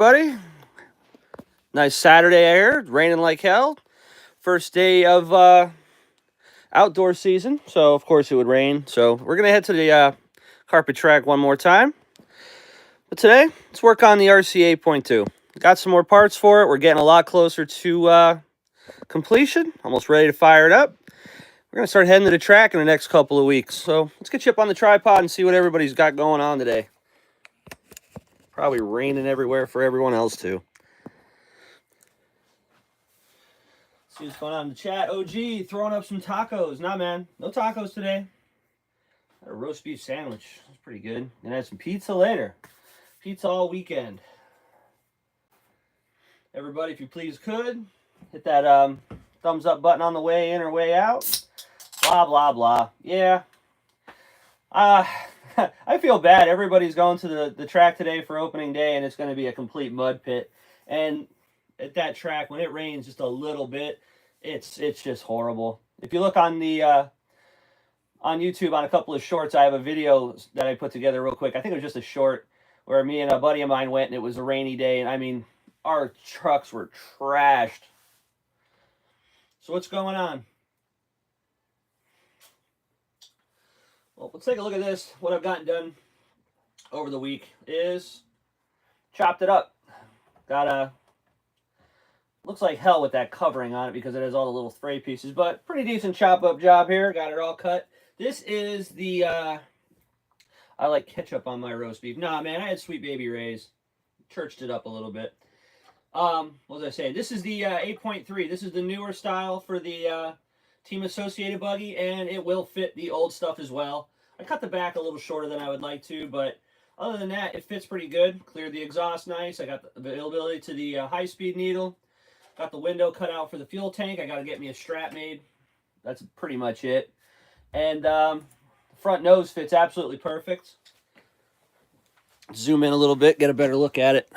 Buddy. Nice Saturday air, raining like hell. First day of outdoor season, so of course it would rain. So we're gonna head to the carpet track one more time. But today, let's work on the rc8.2. Got some more parts for it. We're getting a lot closer to completion. Almost ready to fire it up. We're gonna start heading to the track in the next couple of weeks. So let's get you up on the tripod and see what everybody's got going on today. Probably raining everywhere for everyone else too. See what's going on in the chat. OG throwing up some tacos. Nah, man, no tacos today. Had a roast beef sandwich. That's pretty good. Gonna have some pizza later. Pizza all weekend. Everybody, if you please could, hit that thumbs up button on the way in or way out. Blah, blah, blah. Yeah. I feel bad. Everybody's going to the track today for opening day, and it's going to be a complete mud pit. And at that track, when it rains just a little bit, it's just horrible. If you look on the on YouTube on a couple of shorts, I have a video that I put together real quick. I think it was just a short where me and a buddy of mine went, and it was a rainy day, and I mean, our trucks were trashed. So what's going on? Well, let's take a look at this. What I've gotten done over the week is chopped it up. Got a looks like hell with that covering on it because it has all the little fray pieces, but pretty decent chop up job here. Got it all cut. This is the I like ketchup on my roast beef. Nah, man, I had Sweet Baby Ray's. Churched it up a little bit. What was I saying? This is the 8.3. This is the newer style for the Team Associated buggy, and it will fit the old stuff as well. I cut the back a little shorter than I would like to, but other than that, it fits pretty good. Cleared the exhaust nice. I got the availability to the high-speed needle. Got the window cut out for the fuel tank. I got to get me a strap made. That's pretty much it. And front nose fits absolutely perfect. Zoom in a little bit, get a better look at it.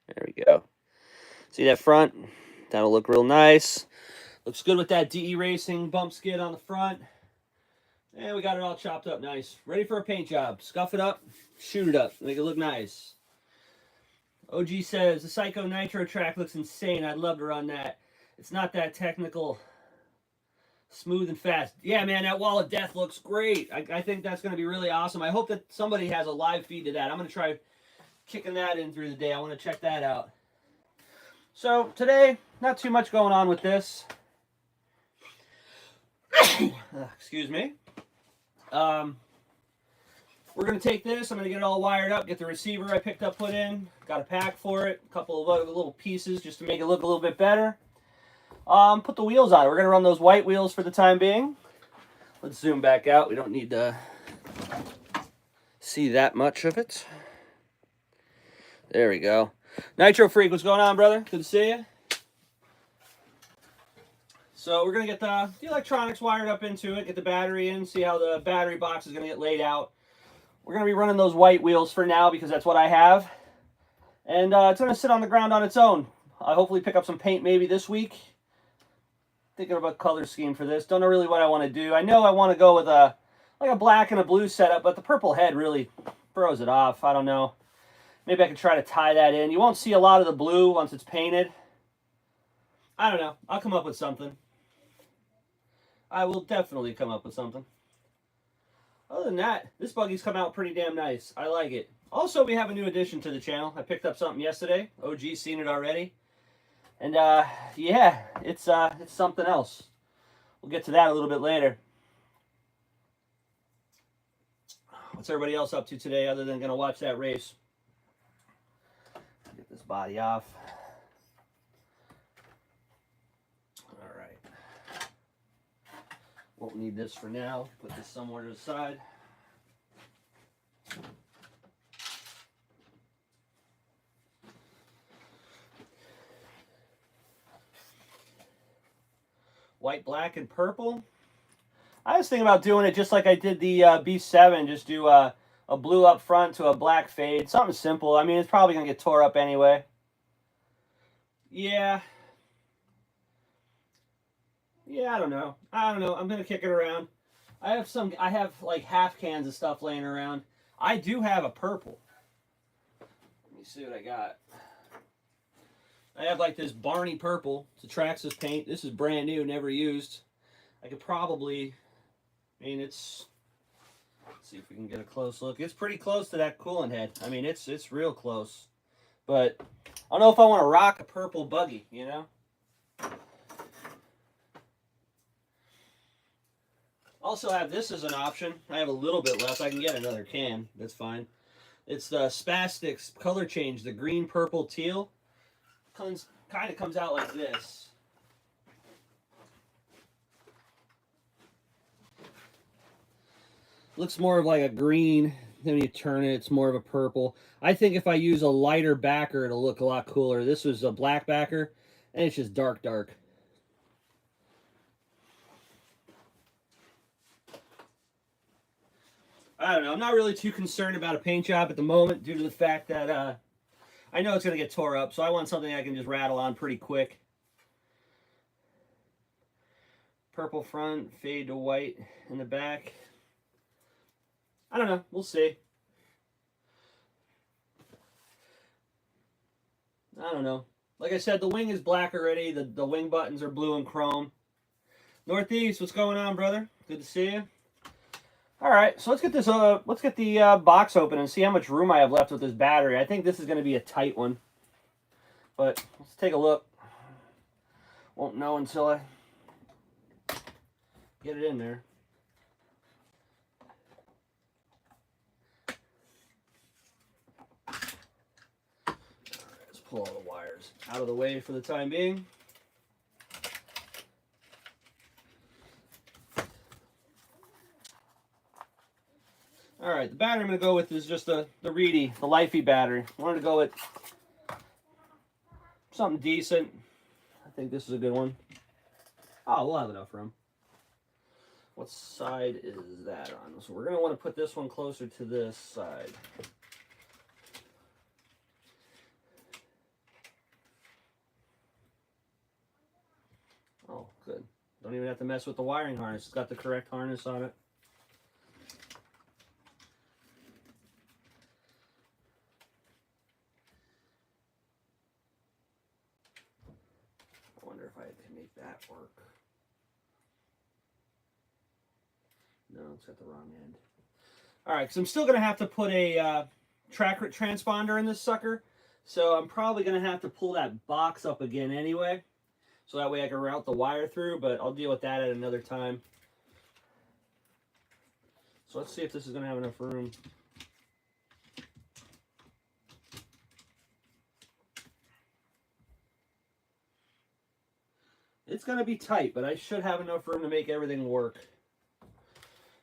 There we go. See that front? That'll look real nice. Looks good with that DE Racing bump skid on the front. And we got it all chopped up nice. Ready for a paint job. Scuff it up, shoot it up, make it look nice. OG says, the Psycho Nitro track looks insane. I'd love to run that. It's not that technical. Smooth and fast. Yeah, man, that Wall of Death looks great. I think that's going to be really awesome. I hope that somebody has a live feed to that. I'm going to try kicking that in through the day. I want to check that out. So, today, not too much going on with this. Excuse me. We're going to take this. I'm going to get it all wired up, get the receiver I picked up put in. Got a pack for it. A couple of other little pieces just to make it look a little bit better. Put the wheels on it. We're going to run those white wheels for the time being. Let's zoom back out. We don't need to see that much of it. There we go. Nitro Freak, what's going on, brother? Good to see you. So we're going to get the electronics wired up into it, get the battery in, see how the battery box is going to get laid out. We're going to be running those white wheels for now because that's what I have. And it's going to sit on the ground on its own. I'll hopefully pick up some paint maybe this week. Thinking about color scheme for this. Don't know really what I want to do. I know I want to go with a black and a blue setup, but the purple head really throws it off. I don't know. Maybe I could try to tie that in. You won't see a lot of the blue once it's painted. I don't know. I'll come up with something. I will definitely come up with something. Other than that, this buggy's come out pretty damn nice. I like it. Also, we have a new addition to the channel. I picked up something yesterday. OG's seen it already. And, yeah, it's something else. We'll get to that a little bit later. What's everybody else up to today other than going to watch that race? Get this body off. All right. Won't need this for now. Put this somewhere to the side. White, black, and purple. I was thinking about doing it just like I did the B7. Just do a blue up front to a black fade. Something simple. I mean, it's probably going to get tore up anyway. Yeah. Yeah, I don't know. I'm going to kick it around. I have like half cans of stuff laying around. I do have a purple. see what I got. I have like this Barney purple. It's a Traxxas paint. This is brand new, never used. I could probably, I mean, it's, let's see if we can get a close look. It's pretty close to that coolant head. I mean, it's real close. But I don't know if I want to rock a purple buggy, you know? Also have this as an option. I have a little bit left. I can get another can. That's fine. It's the Spastics color change, the green, purple, teal. Kind of comes out like this. Looks more of like a green. Then when you turn it, it's more of a purple. I think if I use a lighter backer, it'll look a lot cooler. This was a black backer, and it's just dark, dark. I don't know. I'm not really too concerned about a paint job at the moment due to the fact that I know it's going to get tore up, so I want something I can just rattle on pretty quick. Purple front, fade to white in the back. I don't know. We'll see. I don't know. Like I said, the wing is black already. The wing buttons are blue and chrome. Northeast, what's going on, brother? Good to see you. All right, so let's get this. Let's get the box open and see how much room I have left with this battery. I think this is going to be a tight one, but let's take a look. Won't know until I get it in there. All right, let's pull all the wires out of the way for the time being. All right, the battery I'm going to go with is just the Reedy, the Lifey battery. I wanted to go with something decent. I think this is a good one. Oh, we'll have enough room. What side is that on? So we're going to want to put this one closer to this side. Oh, good. Don't even have to mess with the wiring harness. It's got the correct harness on it. I wonder if I can make that work. No, it's got the wrong end. All right, because I'm still going to have to put a track transponder in this sucker. So I'm probably going to have to pull that box up again anyway. So that way I can route the wire through, but I'll deal with that at another time. So let's see if this is going to have enough room. It's going to be tight, but I should have enough room to make everything work.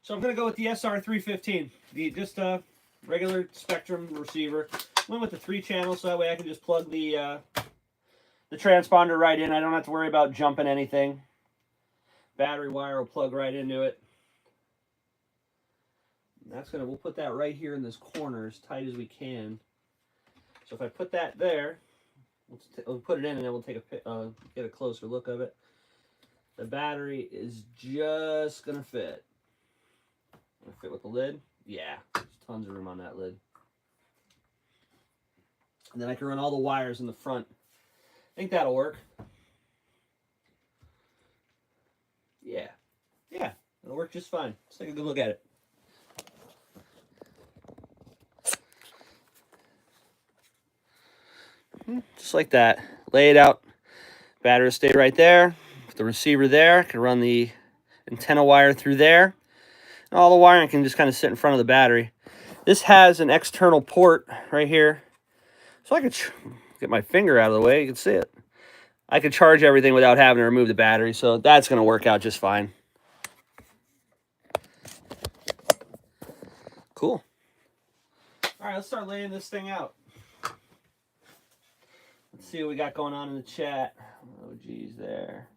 So I'm going to go with the SR315, just a regular Spectrum receiver. Went with the 3 channels, so that way I can just plug the transponder right in. I don't have to worry about jumping anything. Battery wire will plug right into it. And that's gonna. We'll put that right here in this corner as tight as we can. So if I put that there, we'll put it in, and then we'll take get a closer look of it. The battery is just gonna fit. Gonna fit with the lid. Yeah, there's tons of room on that lid. And then I can run all the wires in the front. I think that'll work. Yeah. Yeah, it'll work just fine. Let's take a good look at it. Just like that. Lay it out. Battery will stay right there. Put the receiver there. I can run the antenna wire through there. And all the wiring can just kind of sit in front of the battery. This has an external port right here. So I could get my finger out of the way. You can see it. I could charge everything without having to remove the battery. So that's going to work out just fine. Cool. All right, let's start laying this thing out. Let's see what we got going on in the chat. Oh, geez, there.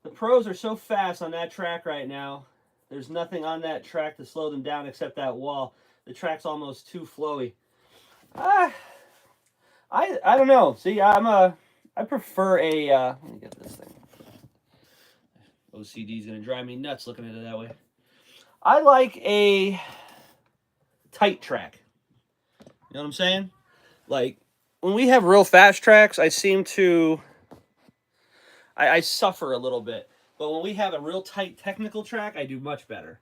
The pros are so fast on that track right now. There's nothing on that track to slow them down except that wall. The track's almost too flowy. I don't know. See, I prefer a. Let me get this thing. OCD is gonna drive me nuts looking at it that way. I like a tight track. You know what I'm saying? Like, when we have real fast tracks, I seem to... I suffer a little bit. But when we have a real tight technical track, I do much better.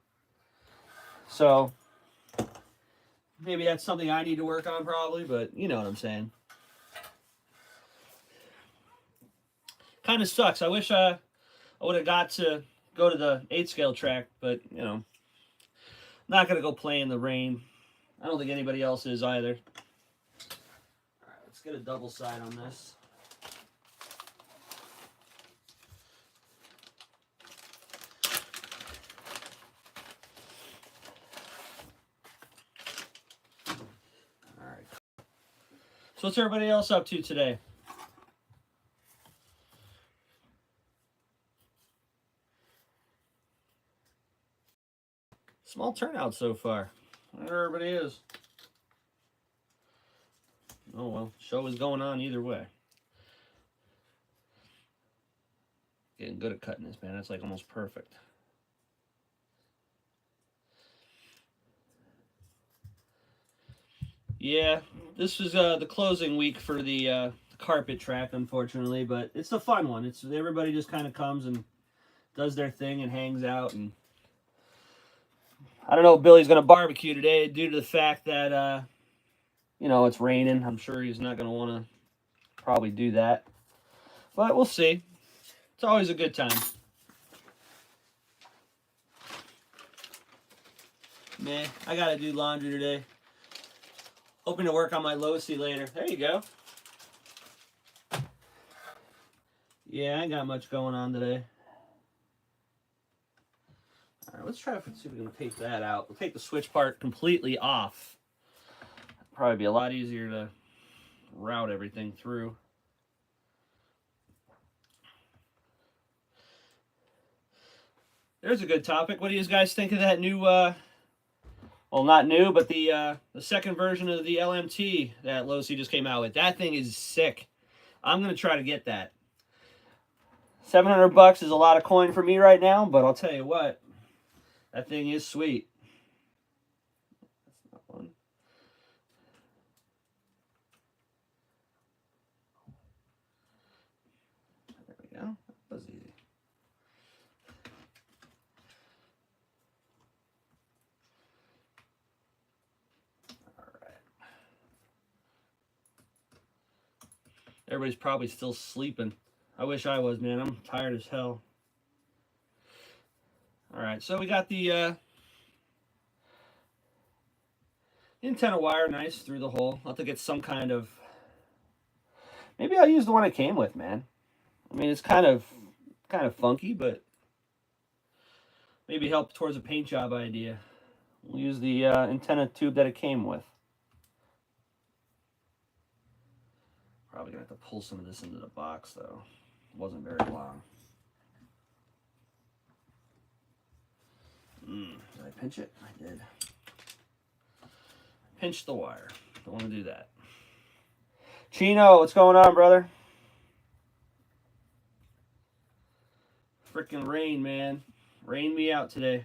So, maybe that's something I need to work on probably, but you know what I'm saying. Kind of sucks. I wish I would have got to go to the 8-scale track, but, you know, not going to go play in the rain. I don't think anybody else is either. All right, let's get a double side on this. All right. So what's everybody else up to today? Small turnout so far. Where everybody is. Oh well, show is going on either way. Getting good at cutting this, man. That's like almost perfect. Yeah, this was the closing week for the carpet track, unfortunately, but it's a fun one. It's everybody just kind of comes and does their thing and hangs out, and I don't know if Billy's going to barbecue today due to the fact that you know, it's raining. I'm sure he's not going to want to probably do that, but we'll see. It's always a good time. Man, I got to do laundry today. Hoping to work on my low-C later. There you go. Yeah, I ain't got much going on today. All right, let's try to see if we can take that out. We'll take the switch part completely off. Probably be a lot easier to route everything through. There's a good topic. What do you guys think of that new, well, not new, but the second version of the LMT that low-C just came out with? That thing is sick. I'm going to try to get that. $700 is a lot of coin for me right now, but I'll tell you what, that thing is sweet. That's not one. There we go. That was easy. All right. Everybody's probably still sleeping. I wish I was, man. I'm tired as hell. All right, so we got the antenna wire nice through the hole. I'll have to get some kind of... Maybe I'll use the one it came with, man. I mean, it's kind of funky, but maybe help towards a paint job idea. We'll use the antenna tube that it came with. Probably gonna have to pull some of this into the box, though. It wasn't very long. Did I pinch it? I did. Pinch the wire. Don't want to do that. Chino, what's going on, brother? Freaking rain, man. Rain me out today.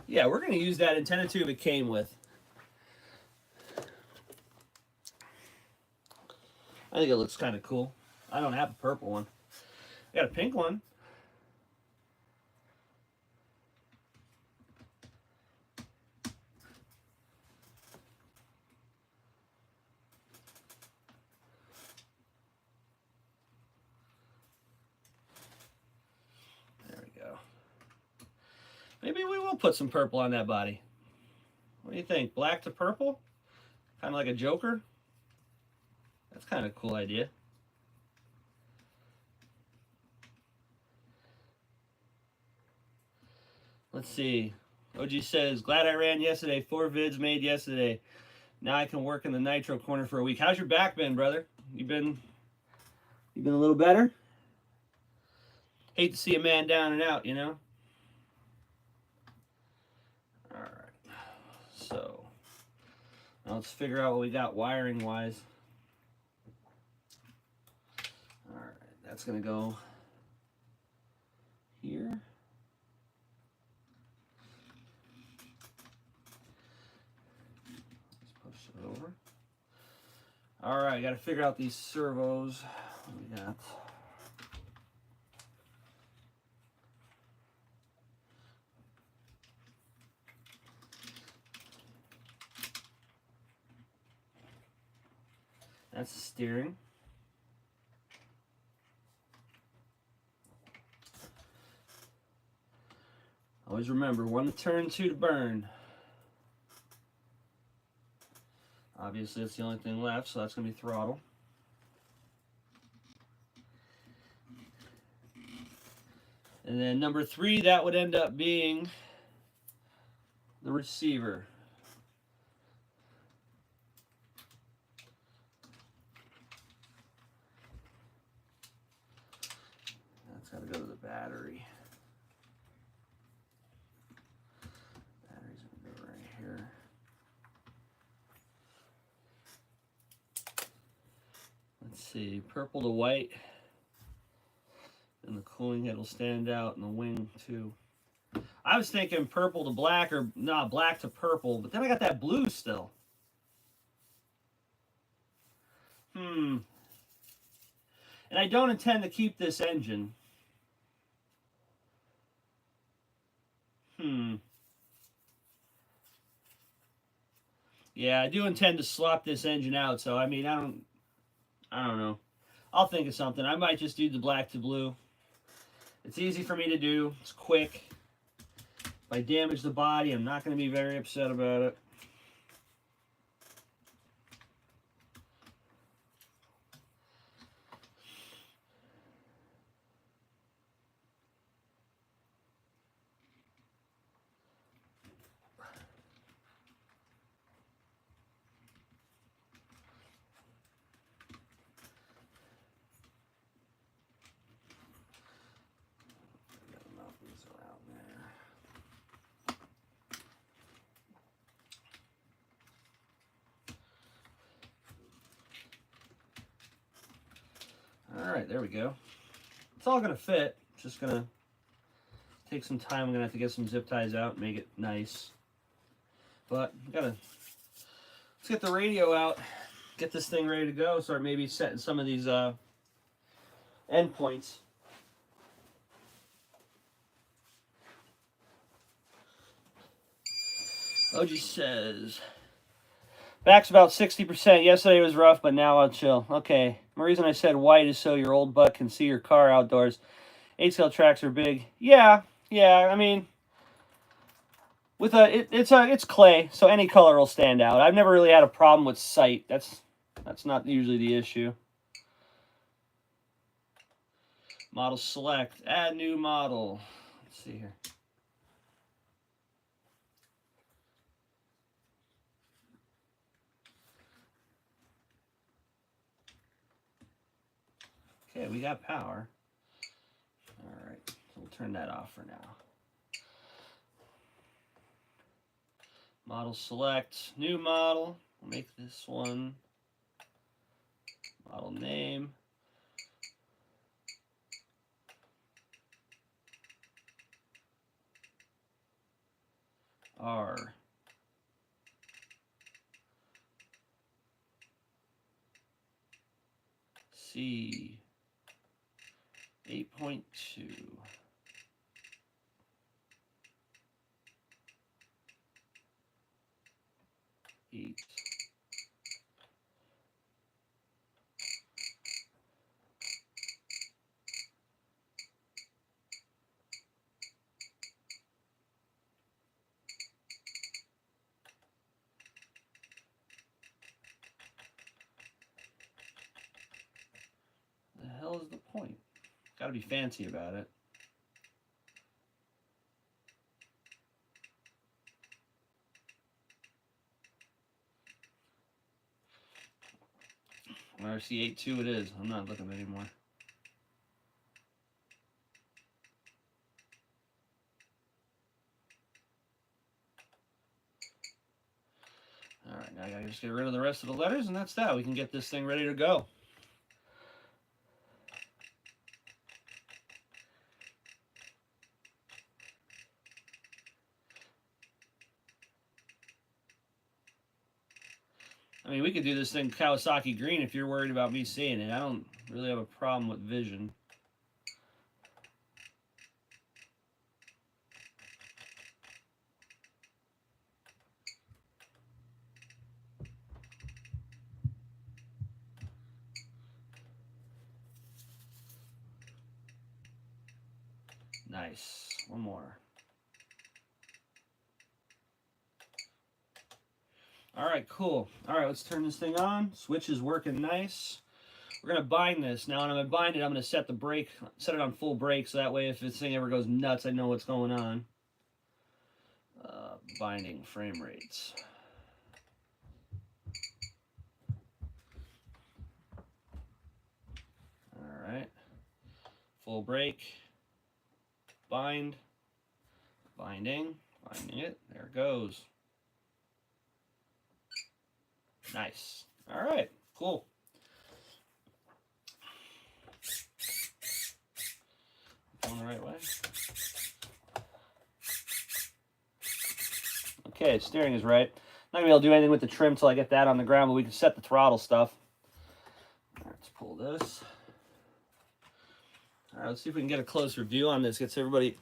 Yeah, we're going to use that antenna tube it came with. I think it looks kind of cool. I don't have a purple one. I got a pink one. There we go. Maybe we will put some purple on that body. What do you think? Black to purple? Kind of like a Joker? That's kind of a cool idea. Let's see. OG says, glad I ran yesterday. 4 vids made yesterday. Now I can work in the nitro corner for a week. How's your back been, brother? You been a little better? Hate to see a man down and out, you know? All right. So, now let's figure out what we got wiring-wise. that's going to go here. Let's push it over. All right, got to figure out these servos. What do we got? That's the steering. Always remember, 1 to turn, 2 to burn. Obviously, that's the only thing left, so that's going to be throttle. And then number 3, that would end up being the receiver. That's got to go to the battery. Battery's going to go right here. Let's see, purple to white. And the cooling head will stand out, and the wing too. I was thinking purple to black, or not black to purple, but then I got that blue still. And I don't intend to keep this engine. Yeah, I do intend to swap this engine out, so I mean, I don't know. I'll think of something. I might just do the black to blue. It's easy for me to do. It's quick. If I damage the body, I'm not going to be very upset about it. All right, there we go. It's all going to fit. It's just going to take some time. I'm going to have to get some zip ties out and make it nice. But let's get the radio out, get this thing ready to go, start maybe setting some of these end points. OG says, back's about 60%. Yesterday was rough, but now I'll chill. Okay. The reason I said white is so your old butt can see your car outdoors. 8-scale tracks are big. Yeah. I mean, with it's clay, so any color will stand out. I've never really had a problem with sight. That's not usually the issue. Model select. Add new model. Let's see here. Okay, we got power. All right, so we'll turn that off for now. Model select, new model. We'll make this one model name. R. C. 8.2. 8. The hell is the point? Gotta be fancy about it. rc8.2 it is. I'm not looking anymore. Alright, now I gotta just get rid of the rest of the letters, and that's that. We can get this thing ready to go. I mean, we could do this thing Kawasaki green if you're worried about me seeing it. I don't really have a problem with vision. Nice. One more. All right, cool. All right, let's turn this thing on. Switch is working nice. We're gonna bind this. Now when I bind it, I'm gonna set the brake, set it on full brake, so that way if this thing ever goes nuts, I know what's going on. Binding frame rates. All right. Full brake. Bind. Binding. Binding it. There it goes. Nice. All right. Cool. Going the right way. Okay, steering is right. Not gonna be able to do anything with the trim till I get that on the ground, but we can set the throttle stuff. All right, let's pull this. All right, let's see if we can get a closer view on this. Gets everybody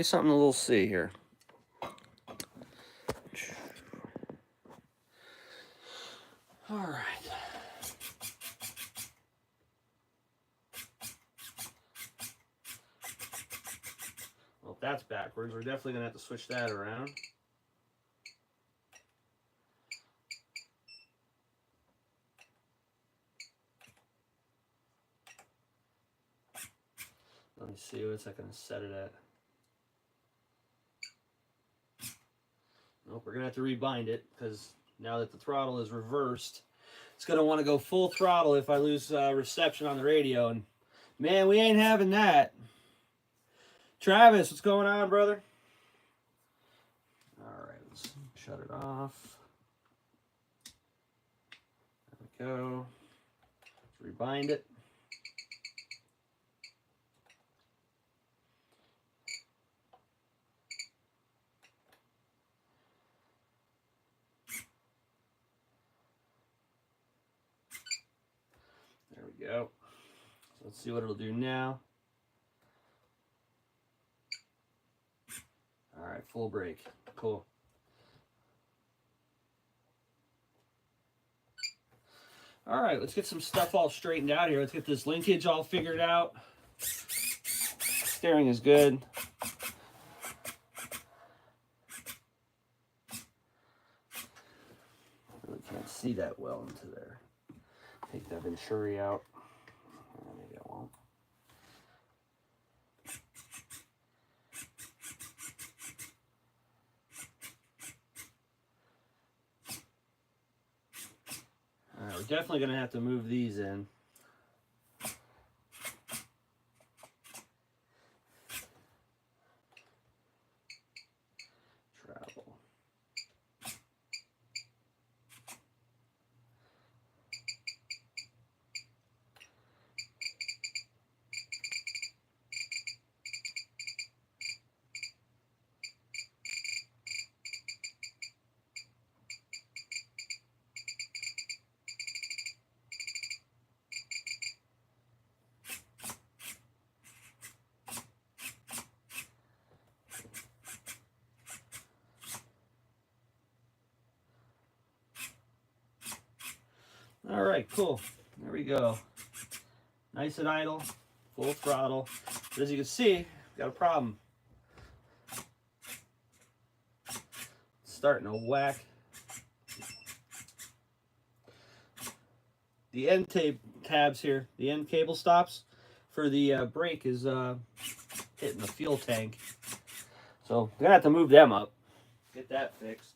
something a little see here. All right. Well, if that's backwards, we're definitely gonna have to switch that around. Let me see, what's that gonna set it at? Nope, we're gonna have to rebind it because now that the throttle is reversed, it's gonna want to go full throttle if I lose reception on the radio, and man, we ain't having that. Travis, what's going on, brother? All right, let's shut it off. There we go. Let's rebind it. There we go. So let's see what it'll do now. All right, full brake. Cool. All right, let's get some stuff all straightened out here. Let's get this linkage all figured out. Steering is good. Really can't see that well into there. Take that Venturi out. Maybe I won't. All right, we're definitely going to have to move these in. Travel. All right, cool. There we go. Nice and idle, full throttle. But as you can see, got a problem. It's starting to whack. The end tabs here, the end cable stops for the brake is hitting the fuel tank. So we're gonna have to move them up. Get that fixed.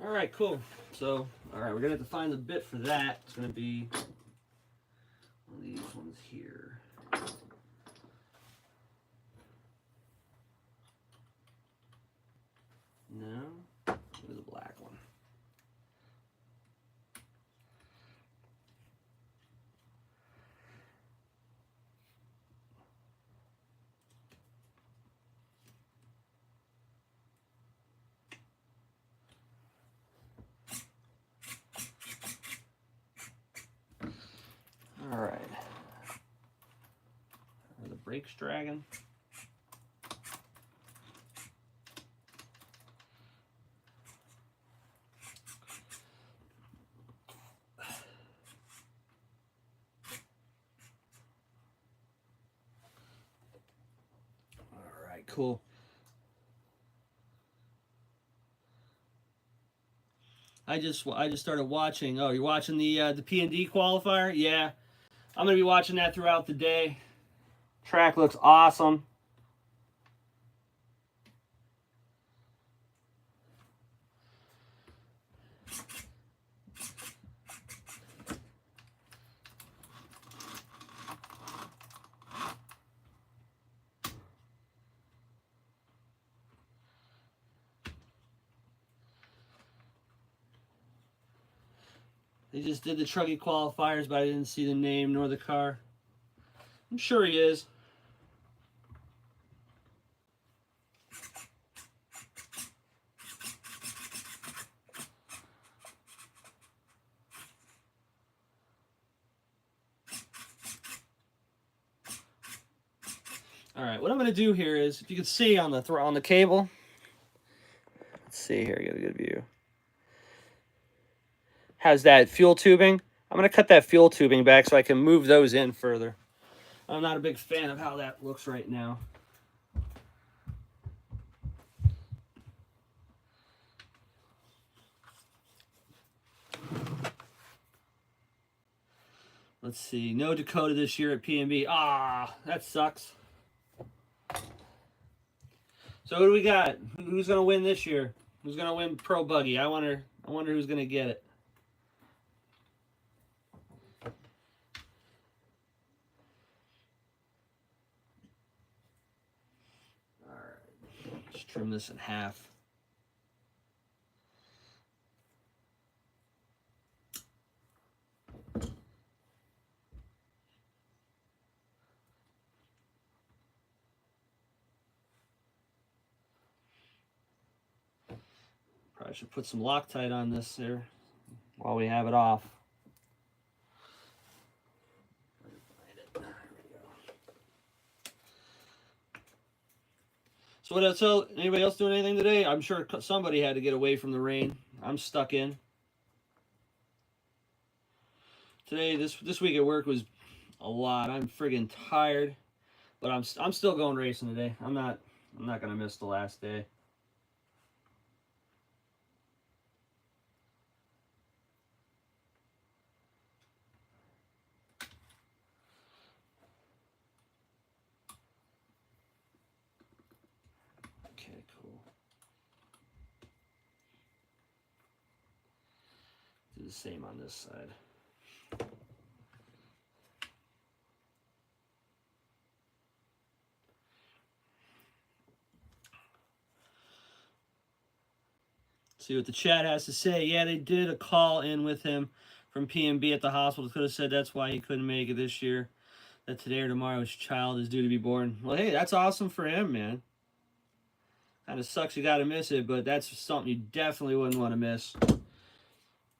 All right, cool. So, all right, we're gonna have to find the bit for that. It's gonna be one of these ones here. Brakes dragging. All right, cool. I just started watching. Oh, you're watching the P&D qualifier? Yeah, I'm gonna be watching that throughout the day. Track looks awesome. They just did the Truggy qualifiers, but I didn't see the name nor the car. I'm sure he is. All right, what I'm going to do here is, if you can see on the cable, let's see here, get a good view. Has that fuel tubing. I'm going to cut that fuel tubing back so I can move those in further. I'm not a big fan of how that looks right now. Let's see, no Dakota this year at PNB. Ah, that sucks. So what do we got? Who's going to win this year? Who's going to win Pro Buggy? I wonder who's going to get it. All right, let's trim this in half. Probably should put some Loctite on this here while we have it off. So what else? So anybody else doing anything today? I'm sure somebody had to get away from the rain. I'm stuck in. Today, this week at work was a lot. I'm friggin' tired, but I'm still going racing today. I'm not gonna miss the last day. Okay, cool. Do the same on this side. See what the chat has to say. Yeah, they did a call in with him from PNB at the hospital. Could have said that's why he couldn't make it this year. That today or tomorrow his child is due to be born. Well, hey, that's awesome for him, man. Kind of sucks you got to miss it, but that's something you definitely wouldn't want to miss.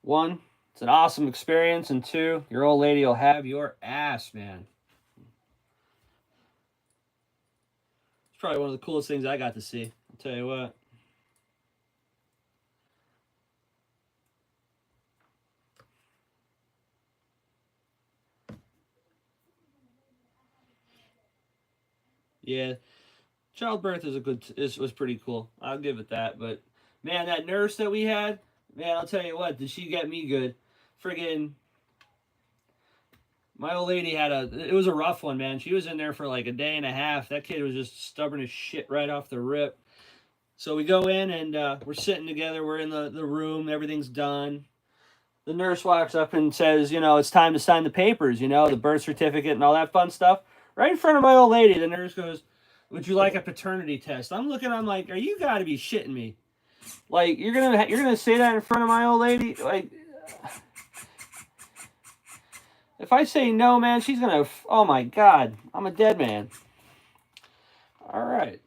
One, it's an awesome experience, and two, your old lady will have your ass, man. It's probably one of the coolest things I got to see. I'll tell you what. Yeah, childbirth was pretty cool. I'll give it that. But man, that nurse that we had, man, I'll tell you what, did she get me good? Friggin', my old lady it was a rough one, man. She was in there for like a day and a half. That kid was just stubborn as shit right off the rip. So we go in and we're sitting together. We're in the room. Everything's done. The nurse walks up and says, it's time to sign the papers, the birth certificate and all that fun stuff. Right in front of my old lady, the nurse goes, "Would you like a paternity test?" I'm like, "Are you got to be shitting me? Like, you're gonna say that in front of my old lady? Like, if I say no, man, she's gonna. Oh my God, I'm a dead man." All right.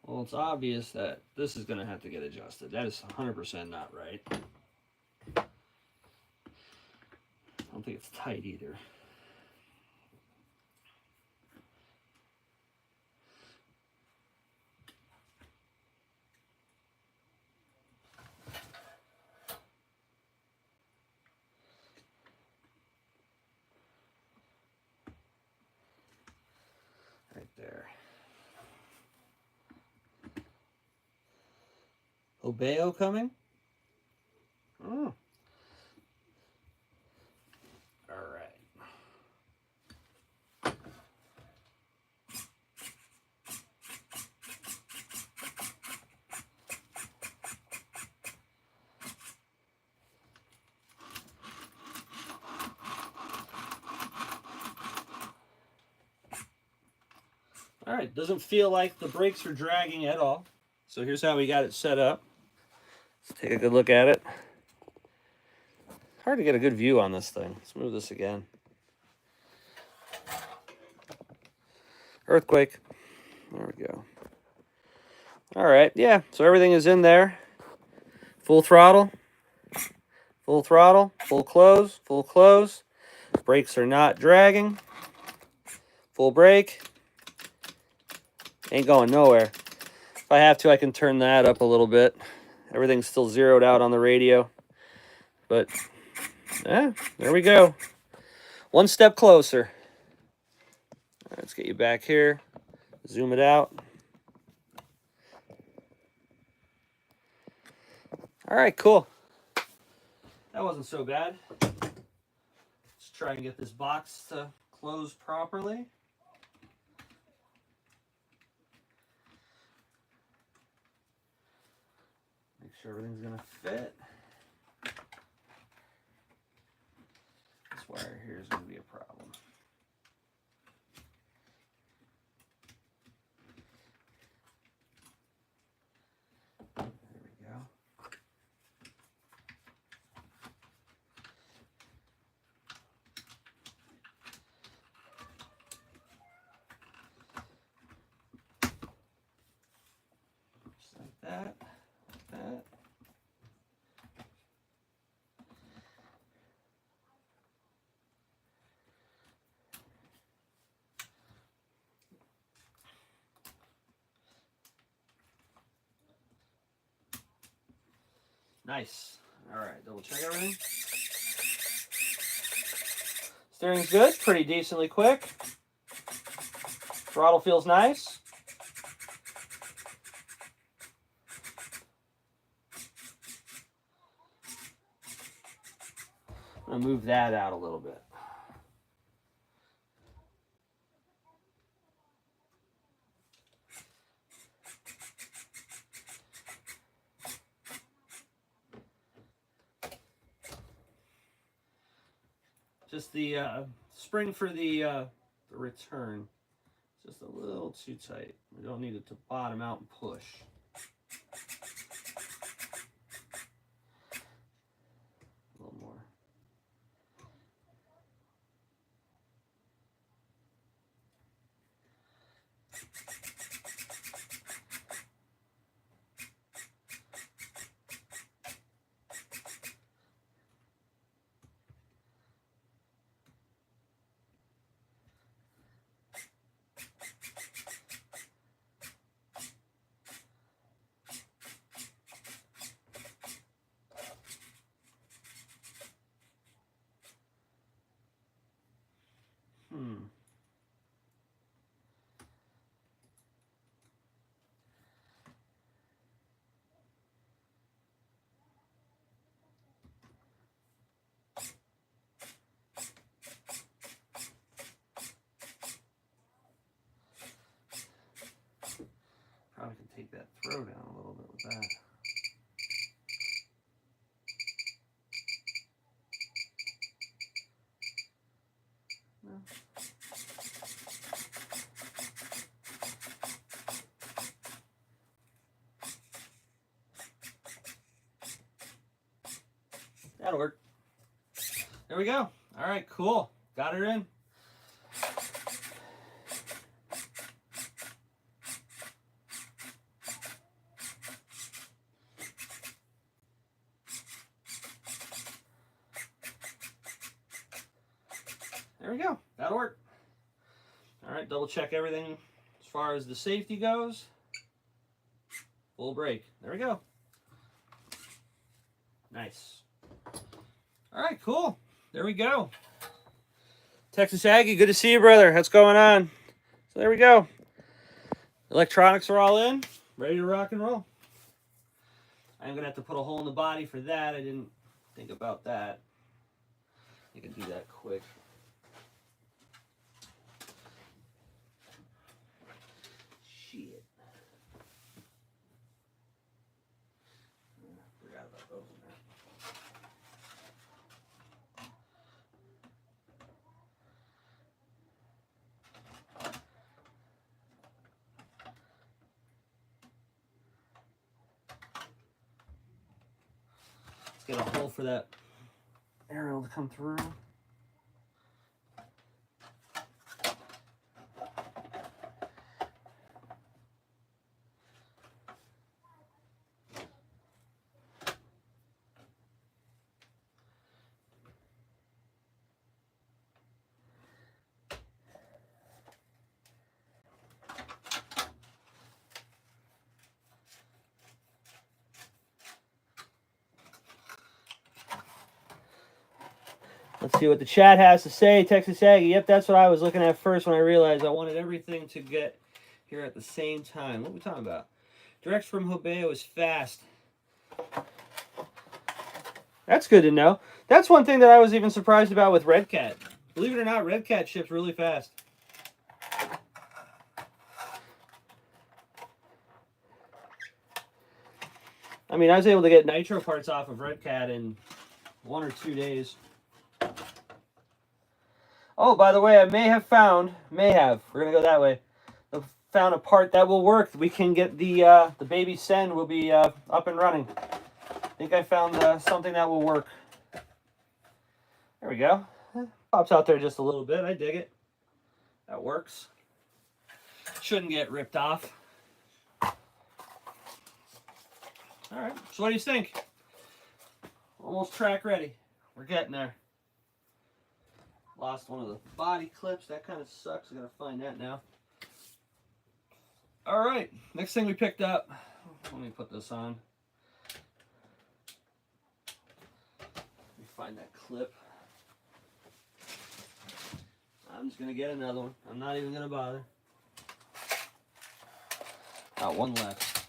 Well, it's obvious that this is gonna have to get adjusted. That is 100% not right. I don't think it's tight either. Obeo coming? Oh. All right. All right, doesn't feel like the brakes are dragging at all. So here's how we got it set up. Let's take a good look at it. Hard to get a good view on this thing. Let's move this again. Earthquake. There we go. All right, yeah, so everything is in there. Full throttle, full throttle, full close, full close. Brakes are not dragging. Full brake. Ain't going nowhere. If I have to, I can turn that up a little bit. Everything's still zeroed out on the radio. But, yeah, there we go. One step closer. All right, let's get you back here. Zoom it out. All right, cool. That wasn't so bad. Let's try and get this box to close properly. Make sure everything's gonna fit. This wire here is gonna be a problem. There we go. Just like that, like that. Nice. All right, double check everything. Steering's good, pretty decently quick. Throttle feels nice. I'm gonna move that out a little bit. Just the spring for the return, just a little too tight. We don't need it to bottom out and push. A little more. Probably can take that throw down a little bit with that. No. That'll work. There we go. All right, cool. Got her in. There we go. That'll work. All right, double check everything as far as the safety goes. Full brake. There we go. Nice. All right, cool. There we go. Texas Aggie, good to see you, brother. What's going on? So there we go. Electronics are all in. Ready to rock and roll. I'm going to have to put a hole in the body for that. I didn't think about that. I can do that quick. Shit. Forgot about those in there. Let's get a hole for that aerial to come through. Let's see what the chat has to say. Texas Aggie. Yep, that's what I was looking at first when I realized I wanted everything to get here at the same time. What are we talking about? Direct from Hobeo is fast. That's good to know. That's one thing that I was even surprised about with Red Cat. Believe it or not, Red Cat ships really fast. I mean, I was able to get nitro parts off of Red Cat in 1 or 2 days. Oh, by the way, I we're going to go that way. I found a part that will work. We can get the baby Sen will be up and running. I think I found something that will work. There we go. Pops out there just a little bit. I dig it. That works. Shouldn't get ripped off. All right. So what do you think? Almost track ready. We're getting there. Lost one of the body clips. That kind of sucks. I gotta find that now. All right. Next thing we picked up. Let me put this on. Let me find that clip. I'm just gonna get another one. I'm not even gonna bother. Got one left.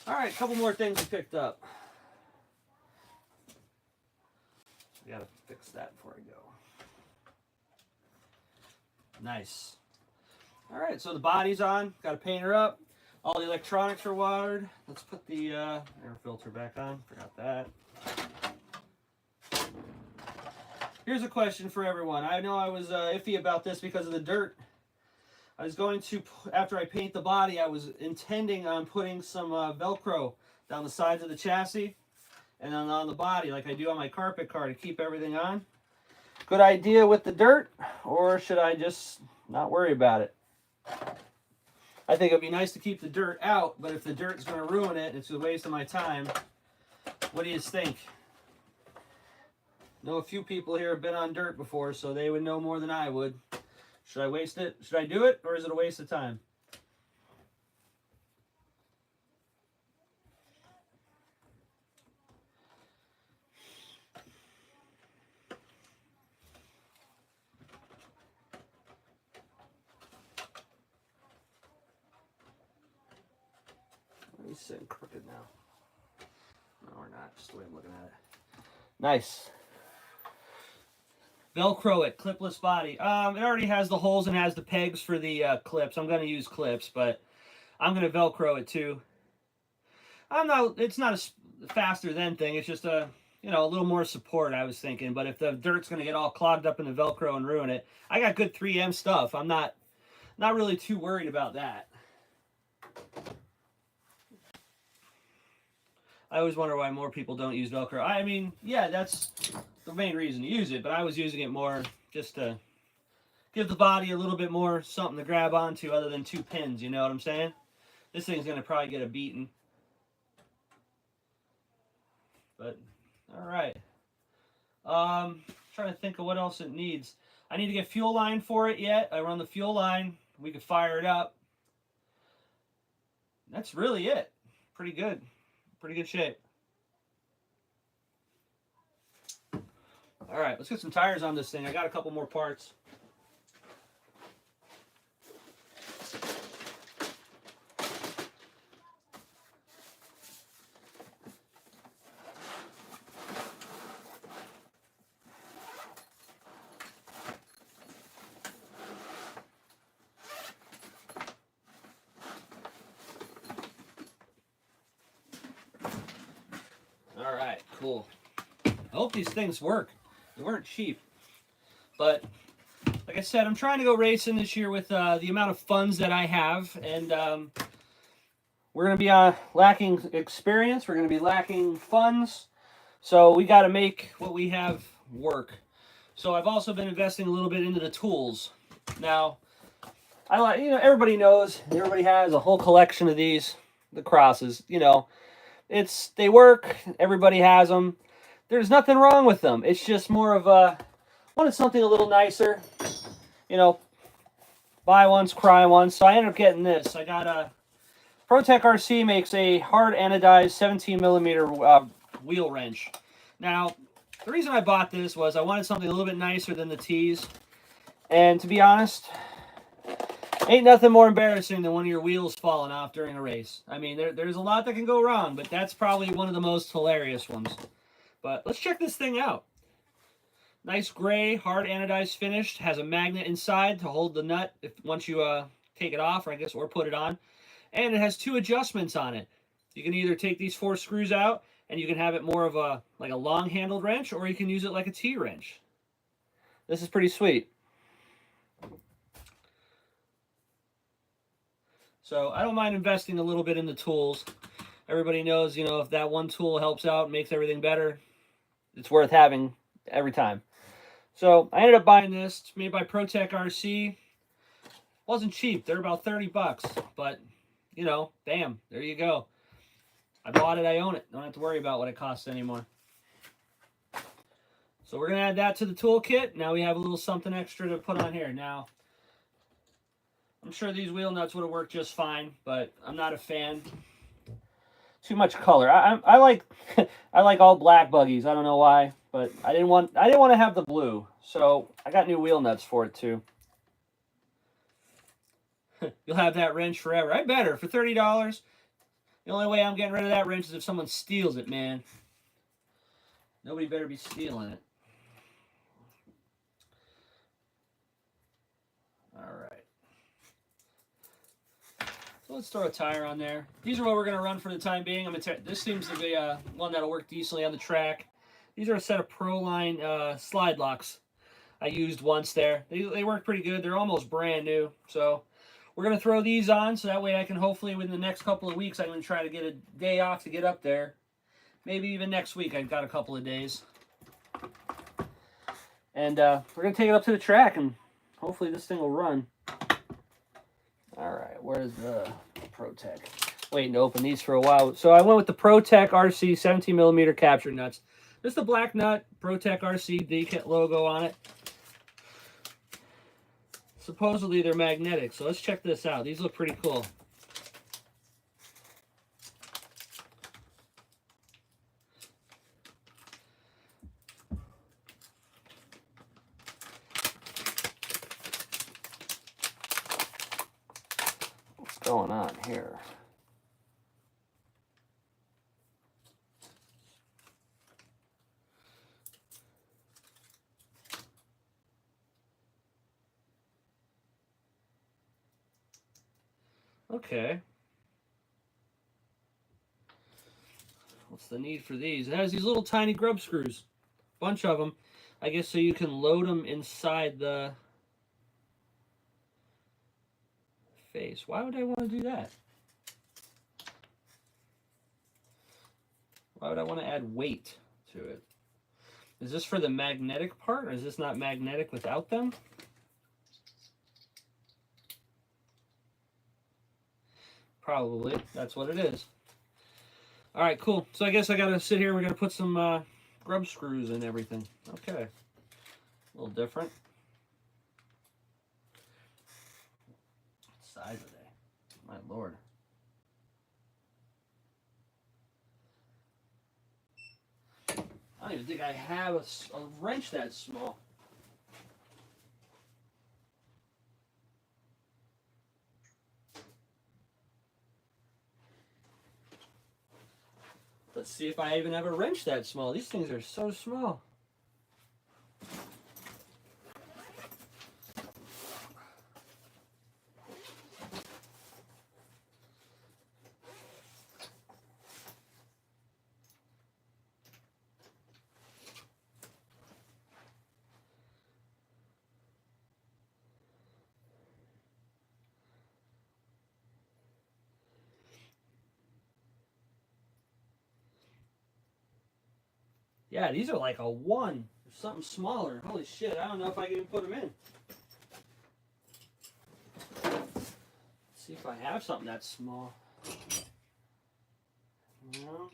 All right, a couple more things we picked up. I gotta fix that before I go. Nice. All right, so the body's on. Got to paint her up. All the electronics are wired. Let's put the air filter back on. Forgot that. Here's a question for everyone. I know I was iffy about this because of the dirt. I was going to, after I paint the body, I was intending on putting some Velcro down the sides of the chassis and then on the body like I do on my carpet car to keep everything on. Good idea with the dirt, or should I just not worry about it? I think it'd be nice to keep the dirt out, but if the dirt's going to ruin it, it's a waste of my time. What do you think? I know a few people here have been on dirt before, so they would know more than I would. Should I waste it? Should I do it, or is it a waste of time? He's sitting crooked now. No, we're not. Just the way I'm looking at it. Nice. Velcro it. Clipless body. It already has the holes and has the pegs for the clips. I'm going to use clips, but I'm going to Velcro it too. It's not a faster than thing. It's just a little more support, I was thinking. But if the dirt's going to get all clogged up in the Velcro and ruin it, I got good 3M stuff. I'm not really too worried about that. I always wonder why more people don't use Velcro. I mean, yeah, that's the main reason to use it, but I was using it more just to give the body a little bit more something to grab onto other than 2 pins, you know what I'm saying? This thing's going to probably get a beating. But, all right. Trying to think of what else it needs. I need to get fuel line for it yet. I run the fuel line. We could fire it up. That's really it. Pretty good. Pretty good shape. All right, let's get some tires on this thing. I got a couple more parts. cool. I hope these things work. They weren't cheap. But like I said, I'm trying to go racing this year with the amount of funds that I have. And we're going to be lacking experience. We're going to be lacking funds. So we got to make what we have work. So I've also been investing a little bit into the tools. Now, I like, everybody knows, everybody has a whole collection of these, the crosses. They work. Everybody has them. There's nothing wrong with them. It's just more of wanted something a little nicer. Buy once, cry once. So I ended up getting this. I got a ProTech RC makes a hard anodized 17 millimeter wheel wrench. Now, the reason I bought this was I wanted something a little bit nicer than the T's. And to be honest, ain't nothing more embarrassing than one of your wheels falling off during a race. I mean, there's a lot that can go wrong, but that's probably one of the most hilarious ones. But let's check this thing out. Nice gray, hard anodized finish. Has a magnet inside to hold the nut once you take it off, or put it on. And it has 2 adjustments on it. You can either take these 4 screws out, and you can have it more of a long-handled wrench, or you can use it like a T-wrench. This is pretty sweet. So I don't mind investing a little bit in the tools. Everybody knows, if that one tool helps out and makes everything better, it's worth having every time. So I ended up buying this. It's made by ProTech RC. Wasn't cheap. They're about 30 bucks. But, bam, there you go. I bought it, I own it. Don't have to worry about what it costs anymore. So we're going to add that to the toolkit. Now we have a little something extra to put on here. Now, I'm sure these wheel nuts would have worked just fine, but I'm not a fan. Too much color. I like I like all black buggies. I don't know why, but I didn't want to have the blue. So I got new wheel nuts for it too. You'll have that wrench forever. I better for $30. The only way I'm getting rid of that wrench is if someone steals it, man. Nobody better be stealing it. All right. So let's throw a tire on there. These are what we're going to run for the time being. This seems to be one that'll work decently on the track. These are a set of Proline slide locks I used once there. They work pretty good. They're almost brand new. So we're going to throw these on so that way I can hopefully within the next couple of weeks I'm going to try to get a day off to get up there. Maybe even next week I've got a couple of days. And we're going to take it up to the track and hopefully this thing will run. Alright, where's the ProTech? Waiting to open these for a while. So I went with the ProTech RC 17mm capture nuts. Just the black nut, ProTech RC, the logo on it. Supposedly they're magnetic, so let's check this out. These look pretty cool. What's going on here? Okay. What's the need for these? It has these little tiny grub screws. Bunch of them. I guess so you can load them inside the face. Why would I want to do that? Why would I want to add weight to it? Is this for the magnetic part, or is this not magnetic without them? Probably. That's what it is. All right, cool. So I guess I got to sit here. We're going to put some grub screws and everything. Okay. A little different. What size are they? My lord. I don't even think I have a wrench that small. Let's see if I even have a wrench that small. These things are so small. Yeah, these are like a 1. Something smaller. Holy shit, I don't know if I can even put them in. Let's see if I have something that's small. No.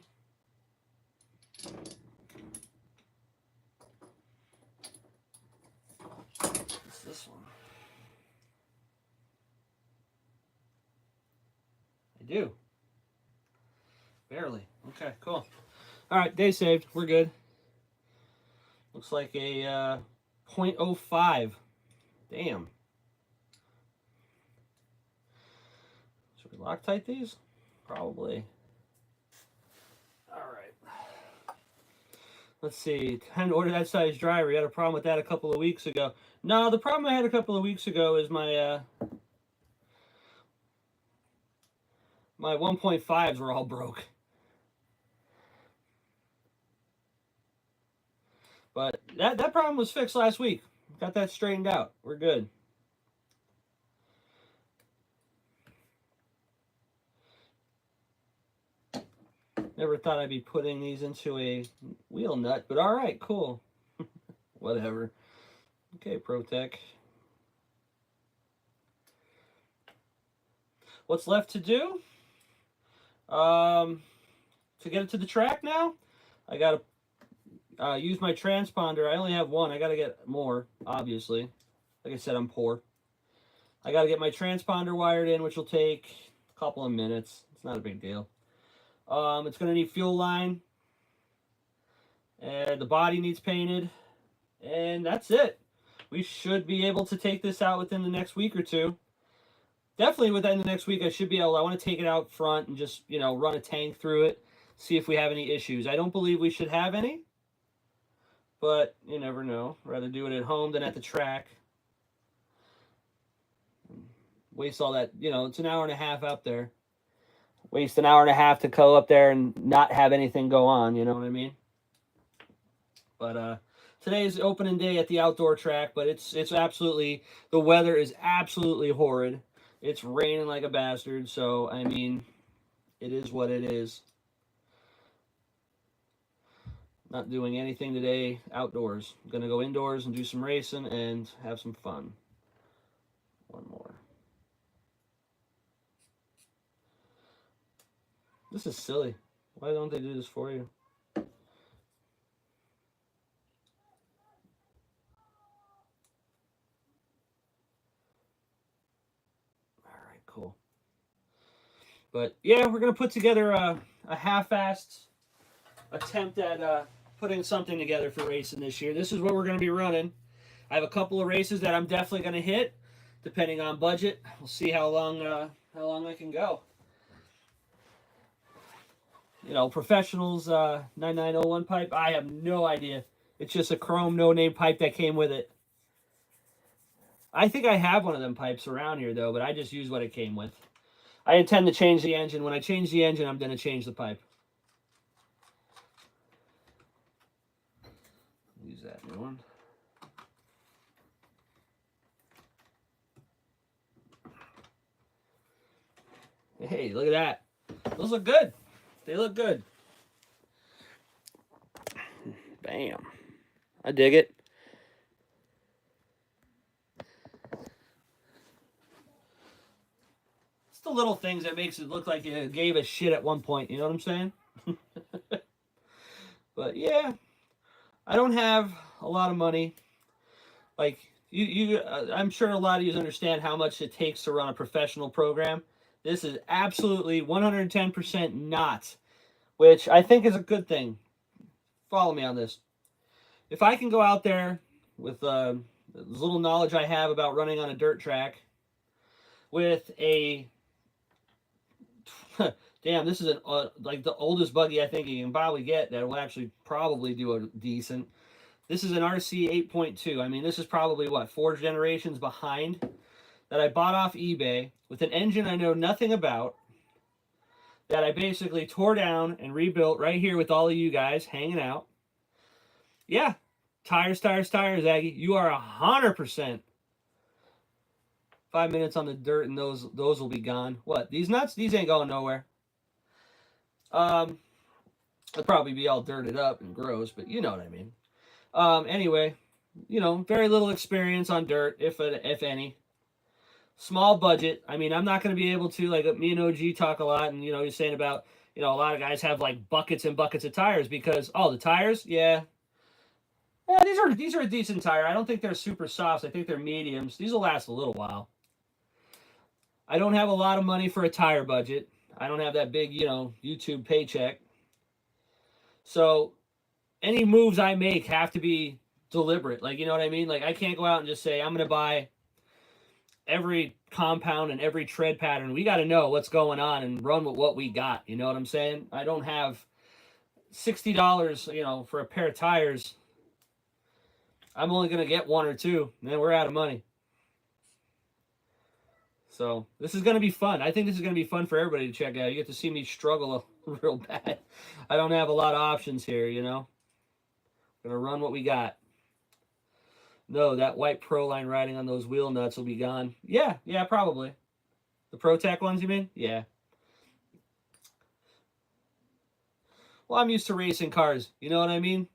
What's this one? I do. Barely. Okay, cool. All right, day saved. We're good. Looks like a 0.05. Damn. Should we Loctite these? Probably. All right. Let's see. Time to order that size driver. We had a problem with that a couple of weeks ago. No, the problem I had a couple of weeks ago is my my 1.5s were all broke. But that problem was fixed last week. Got that straightened out. We're good. Never thought I'd be putting these into a wheel nut, but all right, cool. Whatever. Okay, ProTech. What's left to do? To get it to the track now, I gotta use my transponder. I only have one. I gotta get more, obviously. Like I said, I'm poor. I gotta get my transponder wired in, which will take a couple of minutes. It's not a big deal. It's gonna need fuel line. And the body needs painted. And that's it. We should be able to take this out within the next week or two. Definitely within the next week, I should be able. I want to take it out front and just, run a tank through it, see if we have any issues. I don't believe we should have any, but you never know. Rather do it at home than at the track. Waste all that, it's an hour and a half up there. Waste an hour and a half to go up there and not have anything go on, you know what I mean? But today's opening day at the outdoor track, but it's absolutely, the weather is absolutely horrid. It's raining like a bastard, so, I mean, it is what it is. Not doing anything today outdoors. I'm going to go indoors and do some racing and have some fun. One more. This is silly. Why don't they do this for you? All right, cool. But yeah, we're going to put together a half-assed attempt at putting something together for racing this year. This is what we're going to be running. I have a couple of races that I'm definitely going to hit, depending on budget. We'll see how long I can go. Professionals 9901 pipe. I have no idea. It's just a chrome no-name pipe that came with it. I think I have one of them pipes around here though, but I just use what it came with. I intend to change the engine. When I change the engine, I'm going to change the pipe. Use that new one. Hey, look at that. Those look good. They look good. Bam. I dig it. It's the little things that makes it look like you gave a shit at one point. You know what I'm saying? But yeah, I don't have a lot of money. Like I'm sure a lot of you understand how much it takes to run a professional program. This is absolutely 110% not, which I think is a good thing. Follow me on this. If I can go out there with the little knowledge I have about running on a dirt track with a damn, this is like the oldest buggy I think you can probably get that will actually probably do a decent. This is an rc8.2. I mean, this is probably what, 4 generations behind, that I bought off eBay with an engine I know nothing about, that I basically tore down and rebuilt right here with all of you guys hanging out. Yeah, tires, Aggie. You are 100%. 5 minutes on the dirt and those will be gone. What, these nuts? These ain't going nowhere. It'll probably be all dirted up and gross, but you know what I mean. Anyway, you know, very little experience on dirt, if any. Small budget. I mean, I'm not going to be able to, like, me and OG talk a lot, and, you know, he's saying about, you know, a lot of guys have, like, buckets and buckets of tires because, oh, the tires? Yeah. Yeah, these are a decent tire. I don't think they're super softs. I think they're mediums. These will last a little while. I don't have a lot of money for a tire budget. I don't have that big, you know, YouTube paycheck. So any moves I make have to be deliberate. Like, you know what I mean? Like, I can't go out and just say, I'm going to buy every compound and every tread pattern. We got to know what's going on and run with what we got. You know what I'm saying? I don't have $60, you know, for a pair of tires. I'm only going to get one or two, and then we're out of money. So this is going to be fun. I think this is going to be fun for everybody to check out. You get to see me struggle real bad. I don't have a lot of options here, you know. Going to run what we got. No, that white Pro line riding on those wheel nuts will be gone. Yeah, probably. The ProTech ones, you mean? Yeah. Well, I'm used to racing cars. You know what I mean?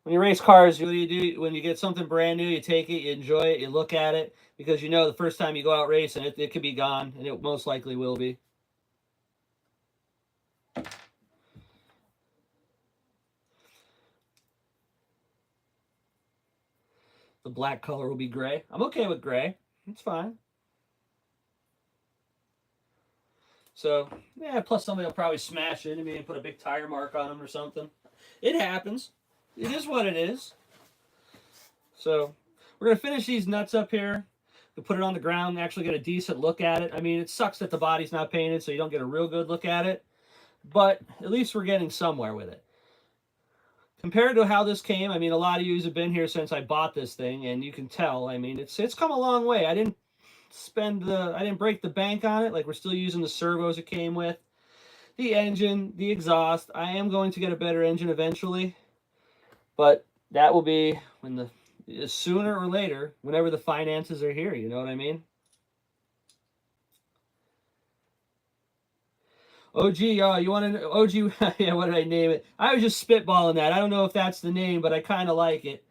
When you race cars, what do you do? When you get something brand new, you take it, you enjoy it, you look at it, because you know the first time you go out racing, it could be gone, and it most likely will be. The black color will be gray. I'm okay with gray. It's fine. So, yeah, plus somebody will probably smash into me and put a big tire mark on them or something. It happens. It is what it is. So, we're going to finish these nuts up here. We'll put it on the ground and actually get a decent look at it. I mean, it sucks that the body's not painted, so you don't get a real good look at it. But at least we're getting somewhere with it. Compared to how this came, I mean, a lot of you have been here since I bought this thing, and you can tell, I mean, it's come a long way. I didn't break the bank on it. Like, we're still using the servos it came with. The engine, the exhaust. I am going to get a better engine eventually, but that will be sooner or later, whenever the finances are here. You know what I mean? OG, you want to OG? Yeah, what did I name it? I was just spitballing that. I don't know if that's the name, but I kind of like it.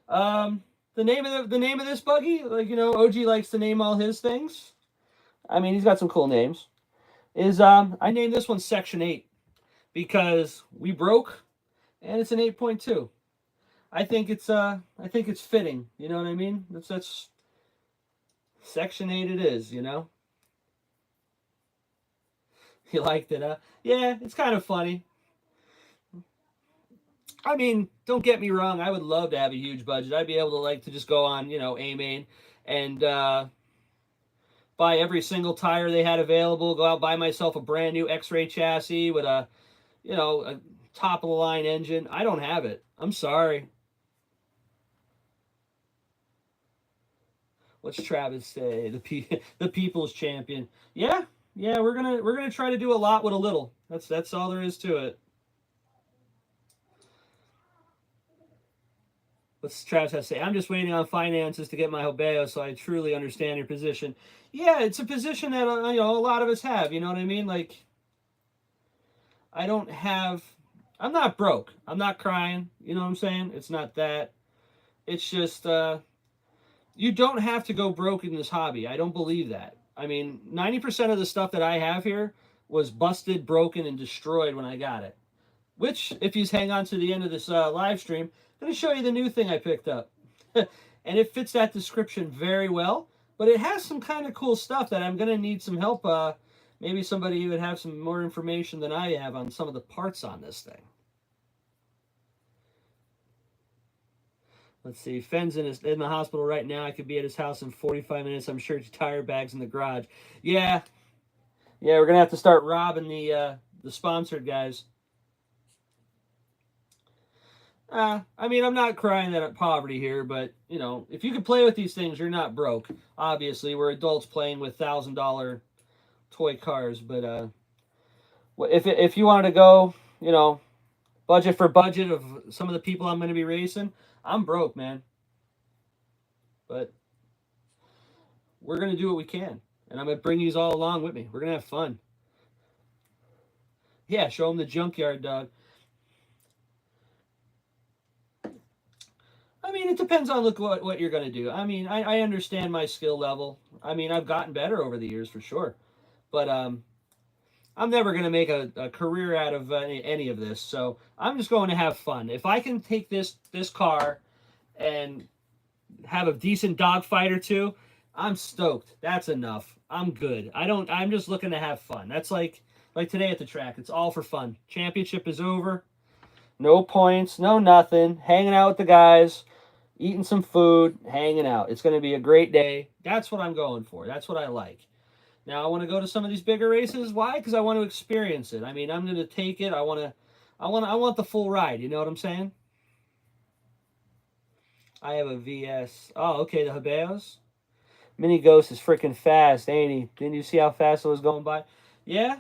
The name of this buggy, like, you know, OG likes to name all his things. I mean, he's got some cool names. I named this one Section 8 because we broke, and it's an 8.2. I think it's fitting. You know what I mean? That's Section 8. It is. You know. You liked it, huh? Yeah, it's kind of funny. I mean, don't get me wrong. I would love to have a huge budget. I'd be able to, like, to just go on, you know, A-Main and buy every single tire they had available. Go out, buy myself a brand new X-ray chassis with a, you know, a top of the line engine. I don't have it. I'm sorry. What's Travis say? The people's champion. Yeah, we're gonna try to do a lot with a little. That's all there is to it. What's Travis has to say? I'm just waiting on finances to get my Hobeo, so I truly understand your position. Yeah, it's a position that, you know, a lot of us have. You know what I mean? Like, I'm not broke. I'm not crying. You know what I'm saying? It's not that. It's just you don't have to go broke in this hobby. I don't believe that. I mean, 90% of the stuff that I have here was busted, broken, and destroyed when I got it. Which, if you hang on to the end of this live stream, I'm going to show you the new thing I picked up. And it fits that description very well. But it has some kind of cool stuff that I'm going to need some help. Maybe somebody who would have some more information than I have on some of the parts on this thing. Let's see. Fenn's in the hospital right now. I could be at his house in 45 minutes. I'm sure his tire bag's in the garage. Yeah, we're going to have to start robbing the sponsored guys. I mean, I'm not crying at poverty here, but, you know, if you can play with these things, you're not broke. Obviously, we're adults playing with $1,000 toy cars, but if you wanted to go, you know, budget for budget of some of the people I'm going to be racing, I'm broke, man. But we're going to do what we can, and I'm going to bring these all along with me. We're going to have fun. Yeah, show them the junkyard, dog. it depends on what you're going to do. I mean, I understand my skill level. I mean, I've gotten better over the years for sure. But I'm never going to make a career out of any of this. So I'm just going to have fun. If I can take this car and have a decent dogfight or two, I'm stoked. That's enough. I'm good. I'm just looking to have fun. That's like today at the track. It's all for fun. Championship is over. No points, no nothing. Hanging out with the guys, eating some food, hanging out. It's going to be a great day. That's what I'm going for. That's what I like. Now I want to go to some of these bigger races. Why? Because I want to experience it. I mean, I'm going to take it. I want the full ride. You know what I'm saying? I have a VS. Oh, okay, the Habeos. Mini Ghost is freaking fast, ain't he? Didn't you see how fast it was going by? Yeah.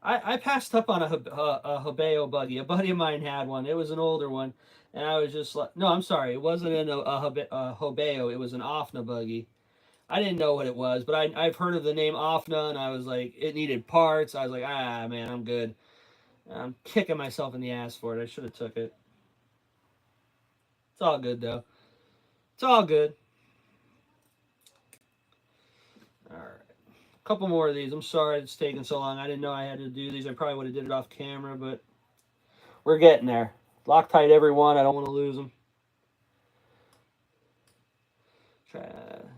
I passed up on a Habeo buggy. A buddy of mine had one. It was an older one. And I was just like, no, I'm sorry. It wasn't a Habeo. It was an Offna buggy. I didn't know what it was, but I've heard of the name Offna, and I was like, it needed parts. I was like, man, I'm good. I'm kicking myself in the ass for it. I should have took it. It's all good, though. It's all good. All right. A couple more of these. I'm sorry it's taking so long. I didn't know I had to do these. I probably would have did it off camera, but we're getting there. Loctite every one. I don't want to lose them.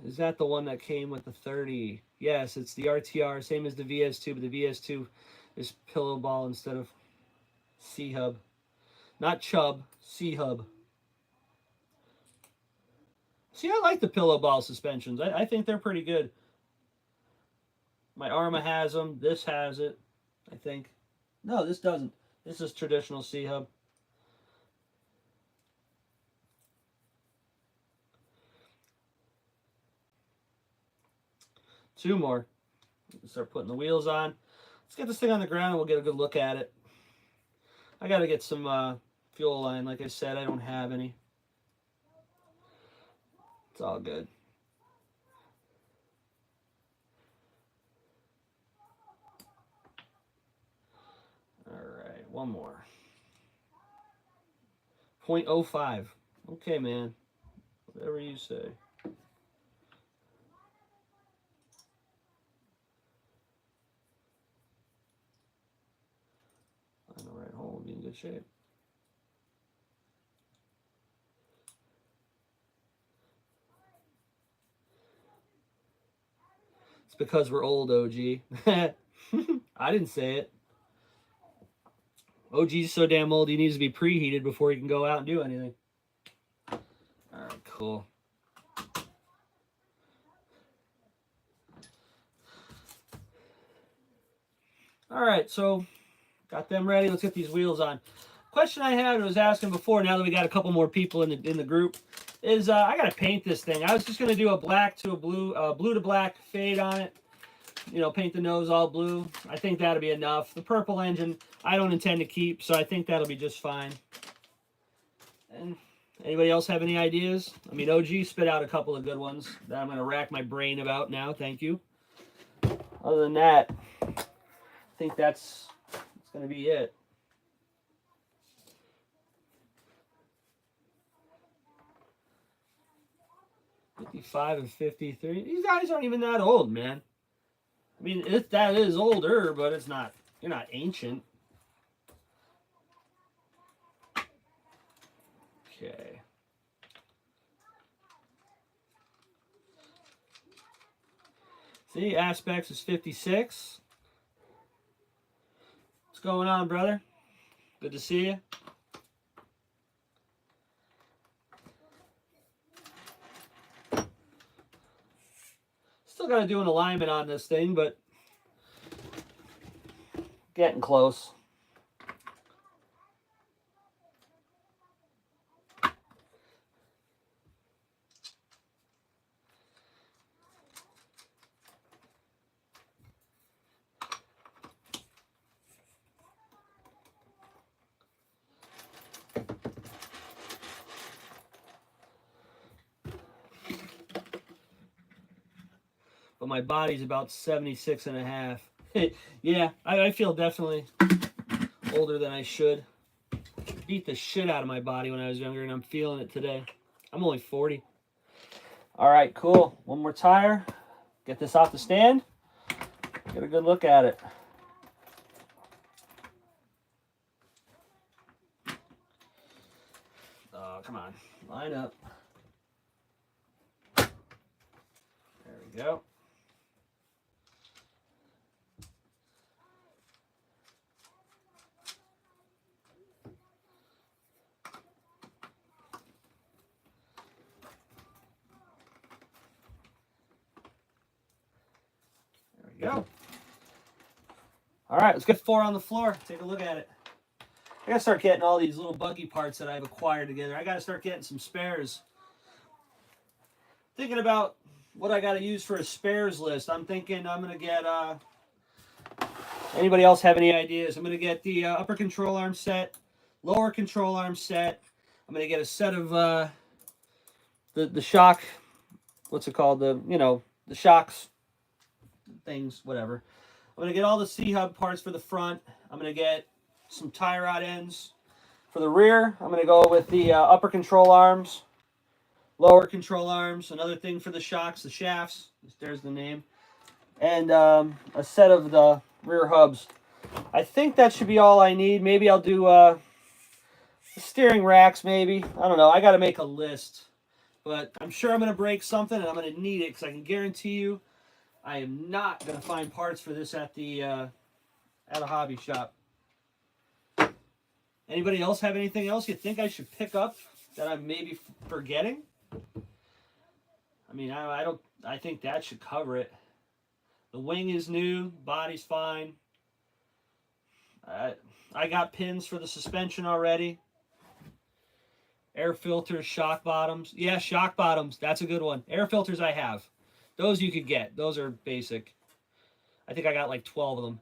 Is that the one that came with the 30? Yes, it's the RTR, same as the VS2, but the VS2 is pillow ball instead of C-hub. Not Chubb, C-hub. See, I like the pillow ball suspensions. I think they're pretty good. My Arma has them. This has it, I think. No, this doesn't. This is traditional C-hub. Two more. Start putting the wheels on. Let's get this thing on the ground and we'll get a good look at it. I got to get some fuel line. Like I said, I don't have any. It's all good. All right, one more. 0.05. Okay, man. Whatever you say. Find the right hole and be in good shape. It's because we're old, OG. I didn't say it. OG's so damn old he needs to be preheated before he can go out and do anything. All right, cool. All right, so got them ready. Let's get these wheels on. Question I had was asking before. Now that we got a couple more people in the group, is I gotta paint this thing. I was just gonna do a black to a blue, blue to black fade on it. You know, paint the nose all blue. I think that'll be enough. The purple engine, I don't intend to keep, so I think that'll be just fine. And anybody else have any ideas? I mean, OG spit out a couple of good ones that I'm gonna rack my brain about now. Thank you. Other than that, I think that's gonna be it. $55 and $53. These guys aren't even that old, man. I mean, that is older, but it's not. You're not ancient. Okay. See, Aspects is 56. What's going on, brother? Good to see you. Still got to do an alignment on this thing, but getting close. But my body's about 76 and a half. Yeah, I feel definitely older than I should beat the shit out of my body when I was younger, and I'm feeling it today. I'm only 40. All right, cool. One more tire. Get this off the stand. Get a good look at it. Oh, come on. Line up. There we go. Go. All right, let's get 4 on the floor. Take a look at it. I gotta start getting all these little buggy parts that I've acquired together. I gotta start getting some spares. Thinking about what I gotta use for a spares list. I'm thinking I'm gonna get. Anybody else have any ideas? I'm gonna get the upper control arm set, lower control arm set. I'm gonna get a set of the shock. What's it called? The shocks things, whatever. I'm gonna get all the C-hub parts for the front. I'm gonna get some tie rod ends for the rear. I'm gonna go with the upper control arms, lower control arms, another thing for the shocks, the shafts. There's the name, and a set of the rear hubs. I think that should be all I need. Maybe I'll do steering racks. Maybe, I don't know. I got to make a list, but I'm sure I'm gonna break something, and I'm gonna need it because I can guarantee you, I am not going to find parts for this at a hobby shop. Anybody else have anything else you think I should pick up that I'm maybe forgetting? I mean, I think that should cover it. The wing is new, body's fine. I got pins for the suspension already. Air filters, shock bottoms. Yeah, shock bottoms. That's a good one. Air filters I have. Those you could get. Those are basic. I think I got like 12 of them.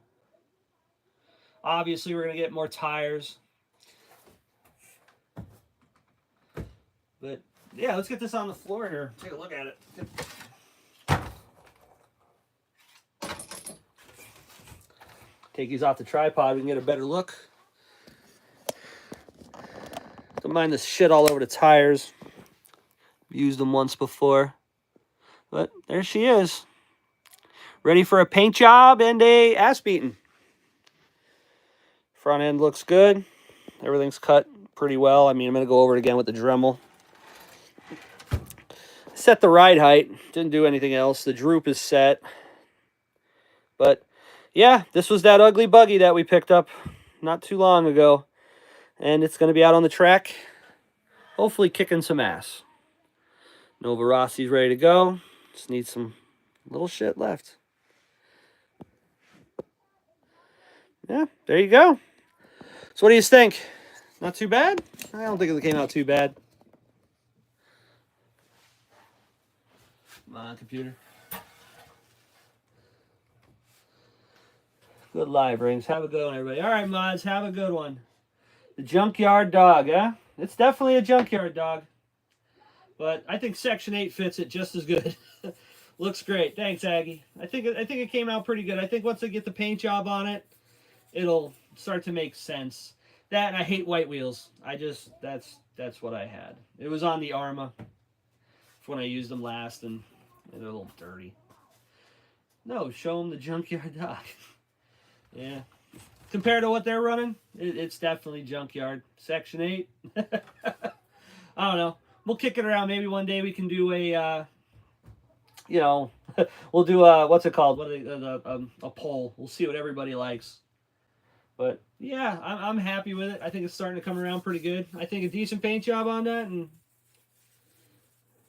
Obviously, we're going to get more tires. But, yeah, let's get this on the floor here. Take a look at it. Take these off the tripod. We can get a better look. Don't mind the shit all over the tires. Used them once before. But there she is. Ready for a paint job and a ass beating. Front end looks good. Everything's cut pretty well. I mean, I'm going to go over it again with the Dremel. Set the ride height. Didn't do anything else. The droop is set. But, yeah, this was that ugly buggy that we picked up not too long ago. And it's going to be out on the track. Hopefully kicking some ass. Nova Rossi's ready to go. Just need some little shit left. Yeah, there you go. So what do you think? Not too bad? I don't think it came out too bad. Come on, computer. Good live rings. Have a good one, everybody. All right, mods, have a good one. The junkyard dog, huh? It's definitely a junkyard dog. But I think Section 8 fits it just as good. Looks great. Thanks, Aggie. I think it came out pretty good. I think once I get the paint job on it, it'll start to make sense. That, and I hate white wheels. That's what I had. It was on the Arma when I used them last, and they're a little dirty. No, show them the junkyard dog. Yeah. Compared to what they're running, it's definitely junkyard. Section 8. I don't know. We'll kick it around. Maybe one day we can do a, we'll do a, what's it called? A poll. We'll see what everybody likes. But, yeah, I'm happy with it. I think it's starting to come around pretty good. I think a decent paint job on that, and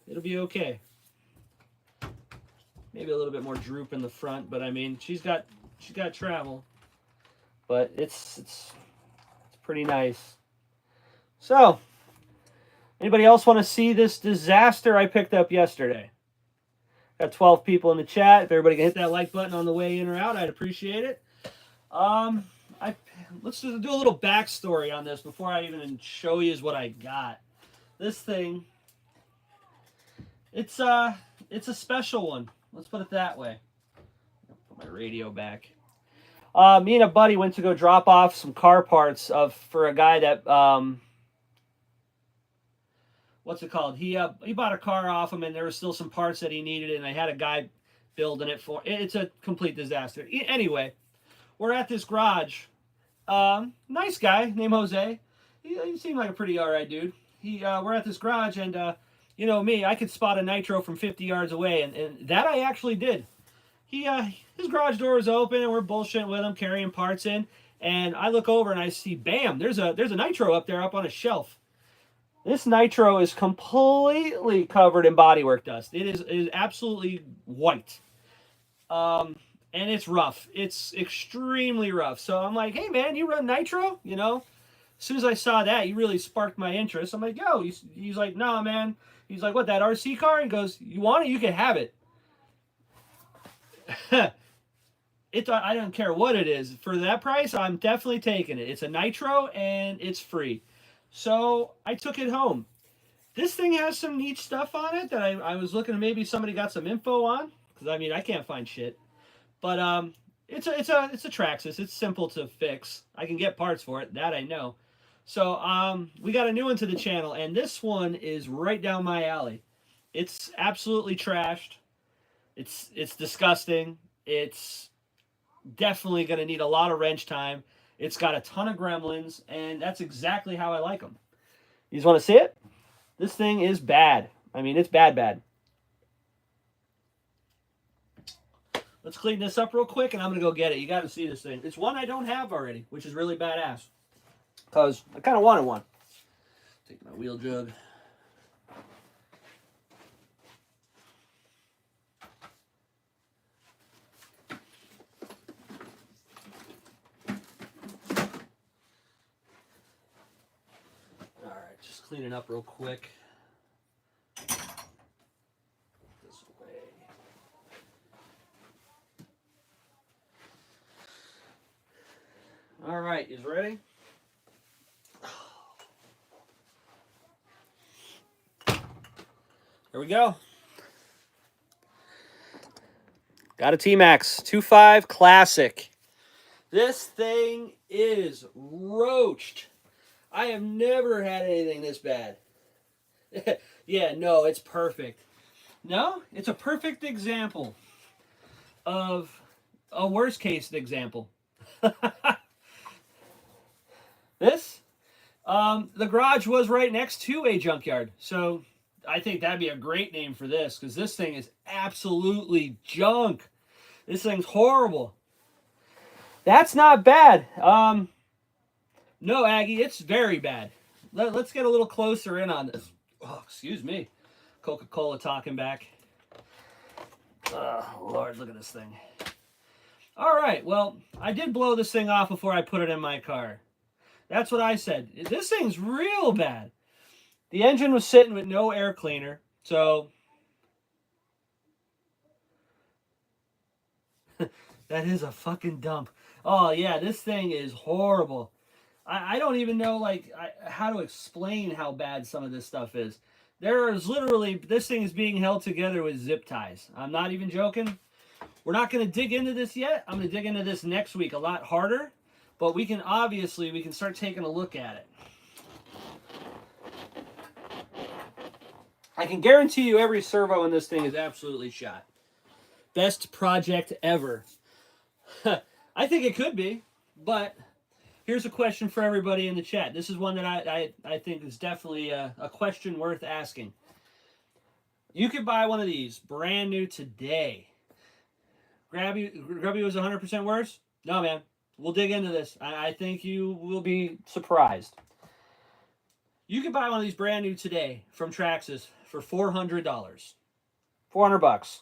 it'll be okay. Maybe a little bit more droop in the front, but, I mean, she's got travel. But it's pretty nice. So, anybody else want to see this disaster I picked up yesterday? Got 12 people in the chat. If everybody can hit that like button on the way in or out, I'd appreciate it. Let's just do a little backstory on this before I even show you what I got. This thing, it's a special one. Let's put it that way. Put my radio back. Me and a buddy went to go drop off some car parts for a guy that what's it called? He bought a car off him, and there was still some parts that he needed, and I had a guy building it for. It's a complete disaster. Anyway, we're at this garage. Nice guy named Jose. He seemed like a pretty alright dude. We're at this garage, and you know me, I could spot a nitro from 50 yards away, and that I actually did. His garage door is open, and we're bullshitting with him, carrying parts in, and I look over and I see, bam, there's a nitro up there, up on a shelf. This nitro is completely covered in bodywork dust. It is absolutely white. And it's rough. It's extremely rough. So I'm like, hey man, you run nitro? You know? As soon as I saw that, he really sparked my interest. I'm like, yo, he's like, nah, man. He's like, what, that RC car? He goes, you want it? You can have it. I don't care what it is. For that price, I'm definitely taking it. It's a nitro and it's free. So I took it home. This thing has some neat stuff on it that I was looking, maybe somebody got some info on, because I mean I can't find shit. But it's a Traxxas. It's simple to fix. I can get parts for it. That I know. So we got a new one to the channel, and this one is right down my alley. It's absolutely trashed. It's disgusting. It's definitely going to need a lot of wrench time. It's got a ton of gremlins, and that's exactly how I like them. You just want to see it? This thing is bad. I mean, it's bad. Let's clean this up real quick, and I'm going to go get it. You got to see this thing. It's one I don't have already, which is really badass. Because I kind of wanted one. Take my wheel jug. Alright, just cleaning up real quick. This way. Alright, you ready? Here we go. Got a T-Max 2.5 Classic. This thing is roached. I have never had anything this bad. Yeah, no, it's perfect. No, it's a perfect example of a worst case example. This, the garage was right next to a junkyard, so I think that'd be a great name for this, because this thing is absolutely junk. This thing's horrible. That's not bad. No, Aggie, it's very bad. Let's get a little closer in on this. Oh, excuse me. Coca-Cola talking back. Oh, Lord, look at this thing. All right, well, I did blow this thing off before I put it in my car. That's what I said. This thing's real bad. The engine was sitting with no air cleaner, so that is a fucking dump. Oh, yeah, this thing is horrible. I don't even know, like, how to explain how bad some of this stuff is. There is literally, this thing is being held together with zip ties. I'm not even joking. We're not going to dig into this yet. I'm going to dig into this next week a lot harder. But we can start taking a look at it. I can guarantee you every servo in this thing is absolutely shot. Best project ever. I think it could be, but here's a question for everybody in the chat. This is one that I think is definitely a question worth asking. You could buy one of these brand new today. Grubby was 100% worse? No, man. We'll dig into this. I think you will be surprised. You can buy one of these brand new today from Traxxas for $400. $400.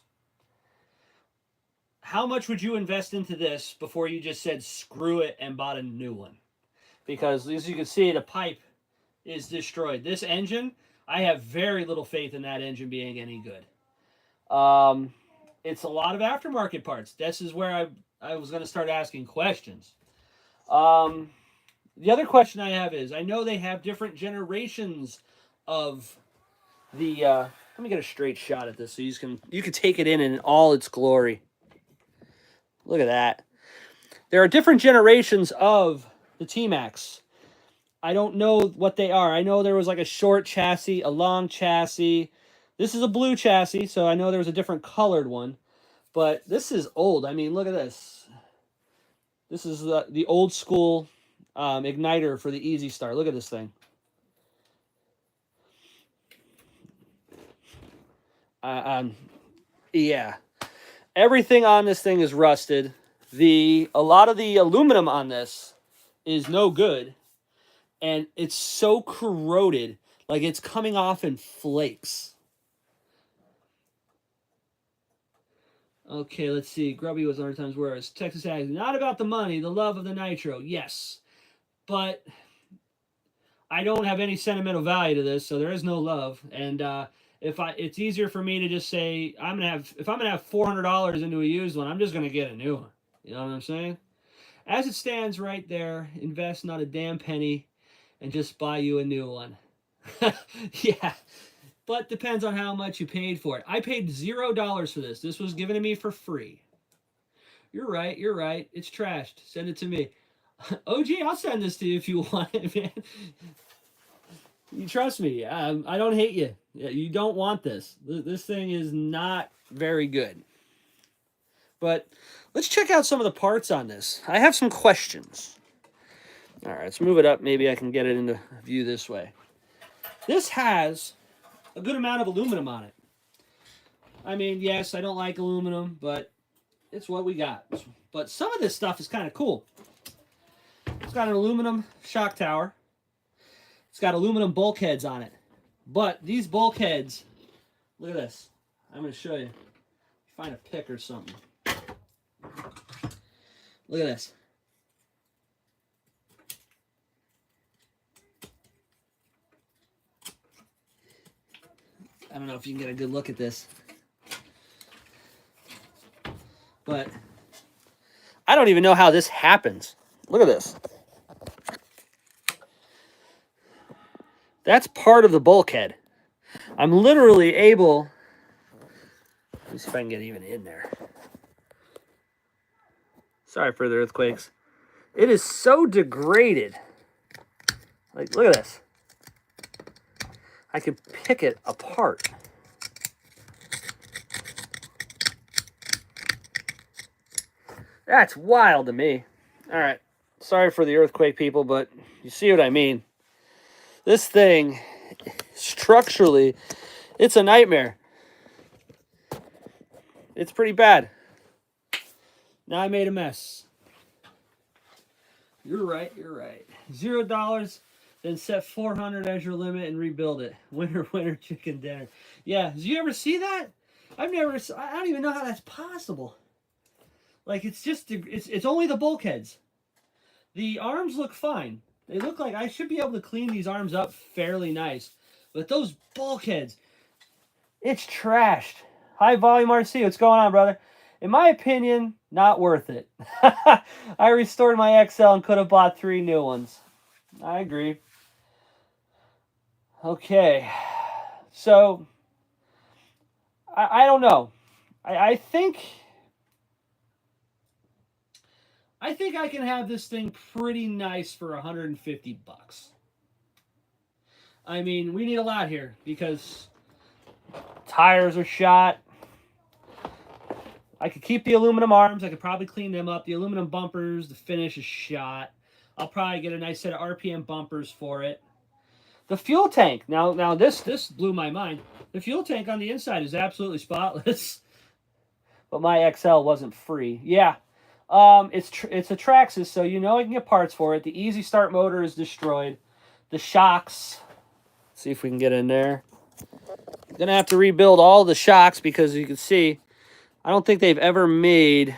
How much would you invest into this before you just said screw it and bought a new one? Because as you can see, the pipe is destroyed. This engine, I have very little faith in that engine being any good. It's a lot of aftermarket parts. This is where I was going to start asking questions. The other question I have is, I know they have different generations of the, let me get a straight shot at this so you can take it in all its glory. Look at that. There are different generations of the T-Max. I don't know what they are. I know there was like a short chassis, a long chassis. This is a blue chassis, so I know there was a different colored one. But this is old. I mean, look at this. This is the old school igniter for the Easy Start. Look at this thing. Yeah. Everything on this thing is rusted. A lot of the aluminum on this is no good. And it's so corroded. Like it's coming off in flakes. Okay, let's see. Grubby was 100 times worse. Texas Ag, not about the money, the love of the nitro. Yes. But I don't have any sentimental value to this, so there is no love. And it's easier for me to just say if I'm gonna have $400 into a used one, I'm just gonna get a new one. You know what I'm saying? As it stands right there, invest not a damn penny and just buy you a new one. Yeah. But depends on how much you paid for it. I paid $0 for this. This was given to me for free. You're right. You're right. It's trashed. Send it to me. OG, I'll send this to you if you want it, man. You trust me. I don't hate you. You don't want this. This thing is not very good. But let's check out some of the parts on this. I have some questions. All right, let's move it up. Maybe I can get it into view this way. This has a good amount of aluminum on it. I mean, yes, I don't like aluminum, but it's what we got. But some of this stuff is kind of cool. It's got an aluminum shock tower. It's got aluminum bulkheads on it. But these bulkheads, look at this. I'm going to show you. Find a pick or something. Look at this. I don't know if you can get a good look at this. But I don't even know how this happens. Look at this. That's part of the bulkhead. I'm literally able... Let me see if I can get even in there. Sorry for the earthquakes. It is so degraded. Like, look at this. I can pick it apart. That's wild to me. All right. Sorry for the earthquake, people, but you see what I mean. This thing, structurally, it's a nightmare. It's pretty bad. Now I made a mess. You're right, you're right. $0, then set 400 as your limit and rebuild it. Winner, winner, chicken dinner. Yeah, did you ever see that? I don't even know how that's possible. Like, it's only the bulkheads. The arms look fine. They look like I should be able to clean these arms up fairly nice. But those bulkheads, it's trashed. High volume RC, what's going on, brother? In my opinion, not worth it. I restored my XL and could have bought 3 new ones. I agree. Okay. So, I don't know. I think I can have this thing pretty nice for $150. I mean, we need a lot here because tires are shot. I could keep the aluminum arms. I could probably clean them up. The aluminum bumpers, the finish is shot. I'll probably get a nice set of RPM bumpers for it. The fuel tank. Now this blew my mind. The fuel tank on the inside is absolutely spotless. But my XL wasn't free. Yeah. It's a Traxxas, so you know I can get parts for it. The Easy Start motor is destroyed. The shocks. Let's see if we can get in there. I'm gonna have to rebuild all the shocks because you can see, I don't think they've ever made.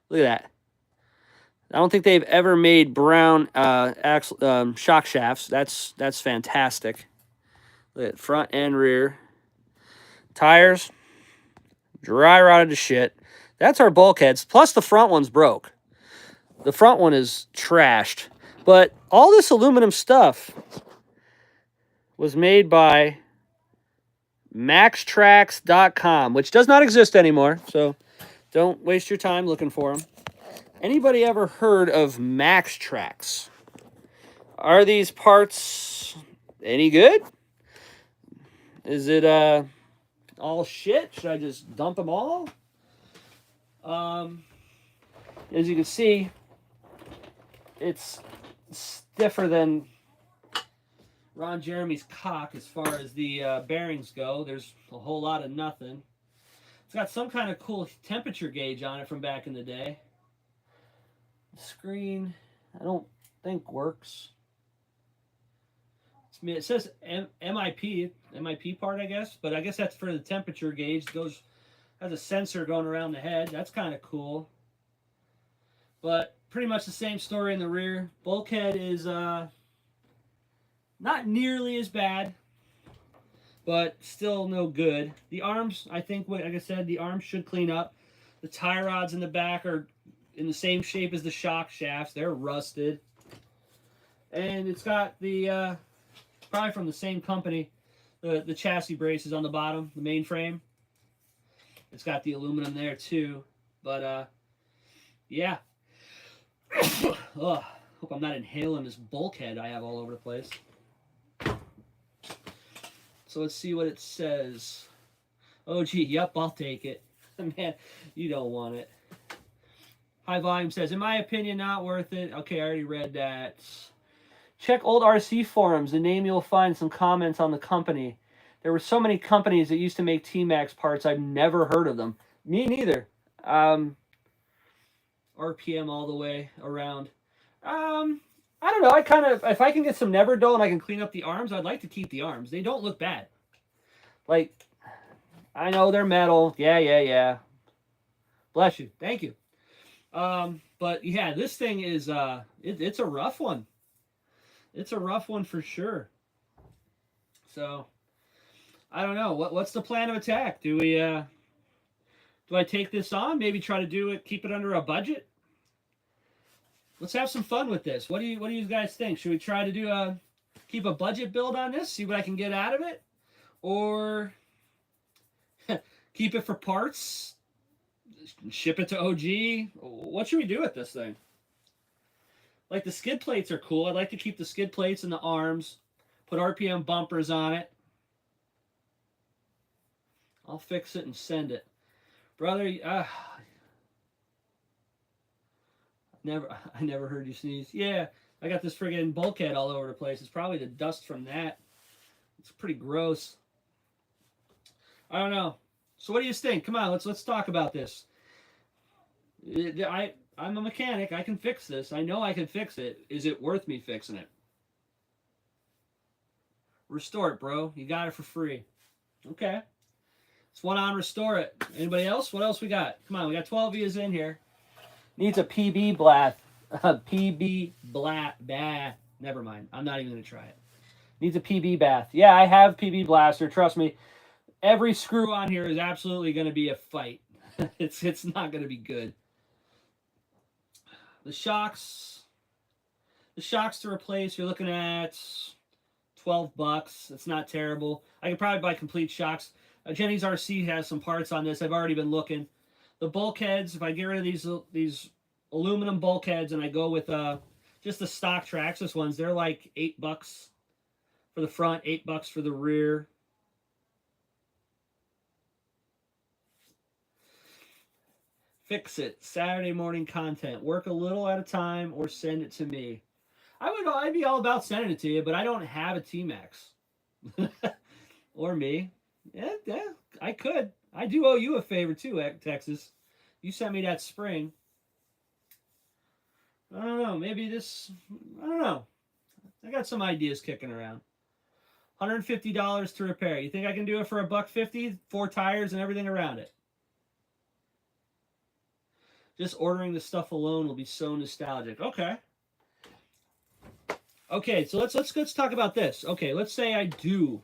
Look at that. I don't think they've ever made brown shock shafts. That's fantastic. Look at front and rear. Tires, dry rotted to shit. That's our bulkheads. Plus the front one's broke. The front one is trashed. But all this aluminum stuff was made by maxtrax.com, which does not exist anymore. So don't waste your time looking for them. Anybody ever heard of Maxtrax? Are these parts any good? Is it all shit? Should I just dump them all? As you can see, it's stiffer than Ron Jeremy's cock as far as the bearings go. There's a whole lot of nothing. It's got some kind of cool temperature gauge on it from back in the day. The screen, I don't think works. It says MIP part, I guess, but I guess that's for the temperature gauge. It has a sensor going around the head. That's kind of cool. But pretty much the same story in the rear. Bulkhead is not nearly as bad, but still no good. The arms, I think, like I said, the arms should clean up. The tie rods in the back are in the same shape as the shock shafts. They're rusted. And it's got the, probably from the same company, the chassis braces on the bottom, the main frame. It's got the aluminum there too. But, yeah. Ugh, hope I'm not inhaling this bulkhead I have all over the place. So let's see what it says. Oh, gee, yep, I'll take it. Man, you don't want it. High Volume says, in my opinion, not worth it. Okay, I already read that. Check old RC forums. The name you'll find some comments on the company. There were so many companies that used to make T-Max parts. I've never heard of them. Me neither. RPM all the way around. I don't know. I kind of, if I can get some Never Dull and I can clean up the arms, I'd like to keep the arms. They don't look bad. Like, I know they're metal. Yeah. Bless you. Thank you. But yeah, this thing is, it's a rough one. It's a rough one for sure. So, I don't know. What's the plan of attack? Do I take this on? Maybe try to do it, keep it under a budget? Let's have some fun with this. What do you guys think? Should we try to keep a budget build on this? See what I can get out of it? Or keep it for parts? Ship it to OG? What should we do with this thing? Like, the skid plates are cool. I'd like to keep the skid plates and the arms. Put RPM bumpers on it. I'll fix it and send it. Brother, I never heard you sneeze. Yeah, I got this friggin' bulkhead all over the place. It's probably the dust from that. It's pretty gross. I don't know. So what do you think? Come on, let's talk about this. I'm a mechanic. I can fix this. I know I can fix it. Is it worth me fixing it? Restore it, bro. You got it for free. Okay. It's one on Restore It. Anybody else? What else we got? Come on, we got 12 vias in here. Needs a PB blast. PB bath. Never mind. I'm not even going to try it. Needs a PB bath. Yeah, I have PB blaster. Trust me. Every screw on here is absolutely going to be a fight. It's not going to be good. The shocks to replace, you're looking at $12. It's not terrible. I could probably buy complete shocks. Jenny's RC has some parts on this. I've already been looking. The bulkheads, if I get rid of these aluminum bulkheads and I go with just the stock Traxxas ones, they're like $8 for the front, $8 for the rear. Fix it. Saturday morning content. Work a little at a time or send it to me. I'd be all about sending it to you, but I don't have a T-Max. Or me. Yeah, I could. I do owe you a favor too, Texas. You sent me that spring. I don't know. Maybe this... I don't know. I got some ideas kicking around. $150 to repair. You think I can do it for $150? 4 tires and everything around it. Just ordering the stuff alone will be so nostalgic. Okay. Okay, so let's talk about this. Okay, let's say I do.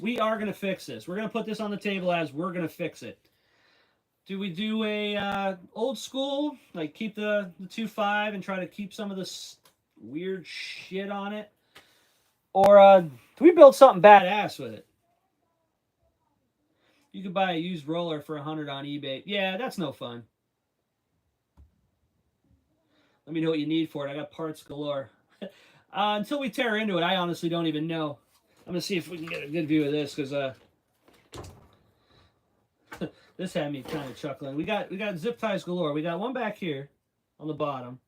We are going to fix this. We're going to put this on the table as we're going to fix it. Do we do a old school, like keep the 2.5 and try to keep some of this weird shit on it? Or do we build something badass with it? You could buy a used roller for $100 on eBay. Yeah, that's no fun. Let me know what you need for it. I got parts galore. Until we tear into it, I honestly don't even know. I'm going to see if we can get a good view of this, because this had me kind of chuckling. We got zip ties galore. We got one back here on the bottom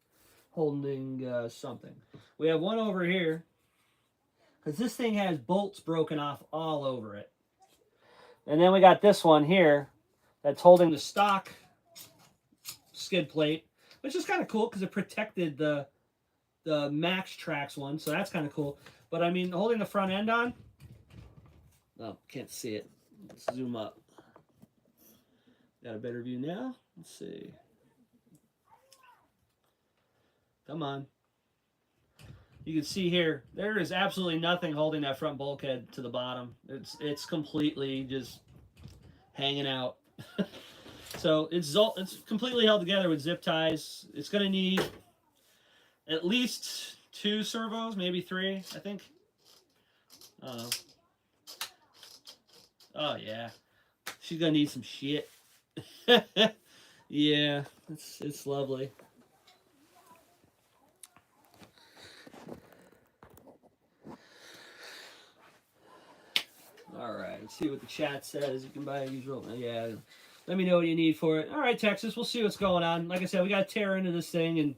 holding something. We have one over here, because this thing has bolts broken off all over it. And then we got this one here that's holding the stock skid plate, which is kind of cool because it protected the Max Trax one, so that's kind of cool. But I mean, holding the front end on, oh, can't see it. Let's zoom up. Got a better view now. Let's see. Come on. You can see here, there is absolutely nothing holding that front bulkhead to the bottom. It's completely just hanging out. So it's completely held together with zip ties. It's going to need at least 2 servos, maybe 3, I think. Oh yeah, she's going to need some shit. Yeah, it's lovely. All right, let's see what the chat says. You can buy a usual. Yeah, let me know what you need for it. All right, Texas, we'll see what's going on. Like I said, we got to tear into this thing, and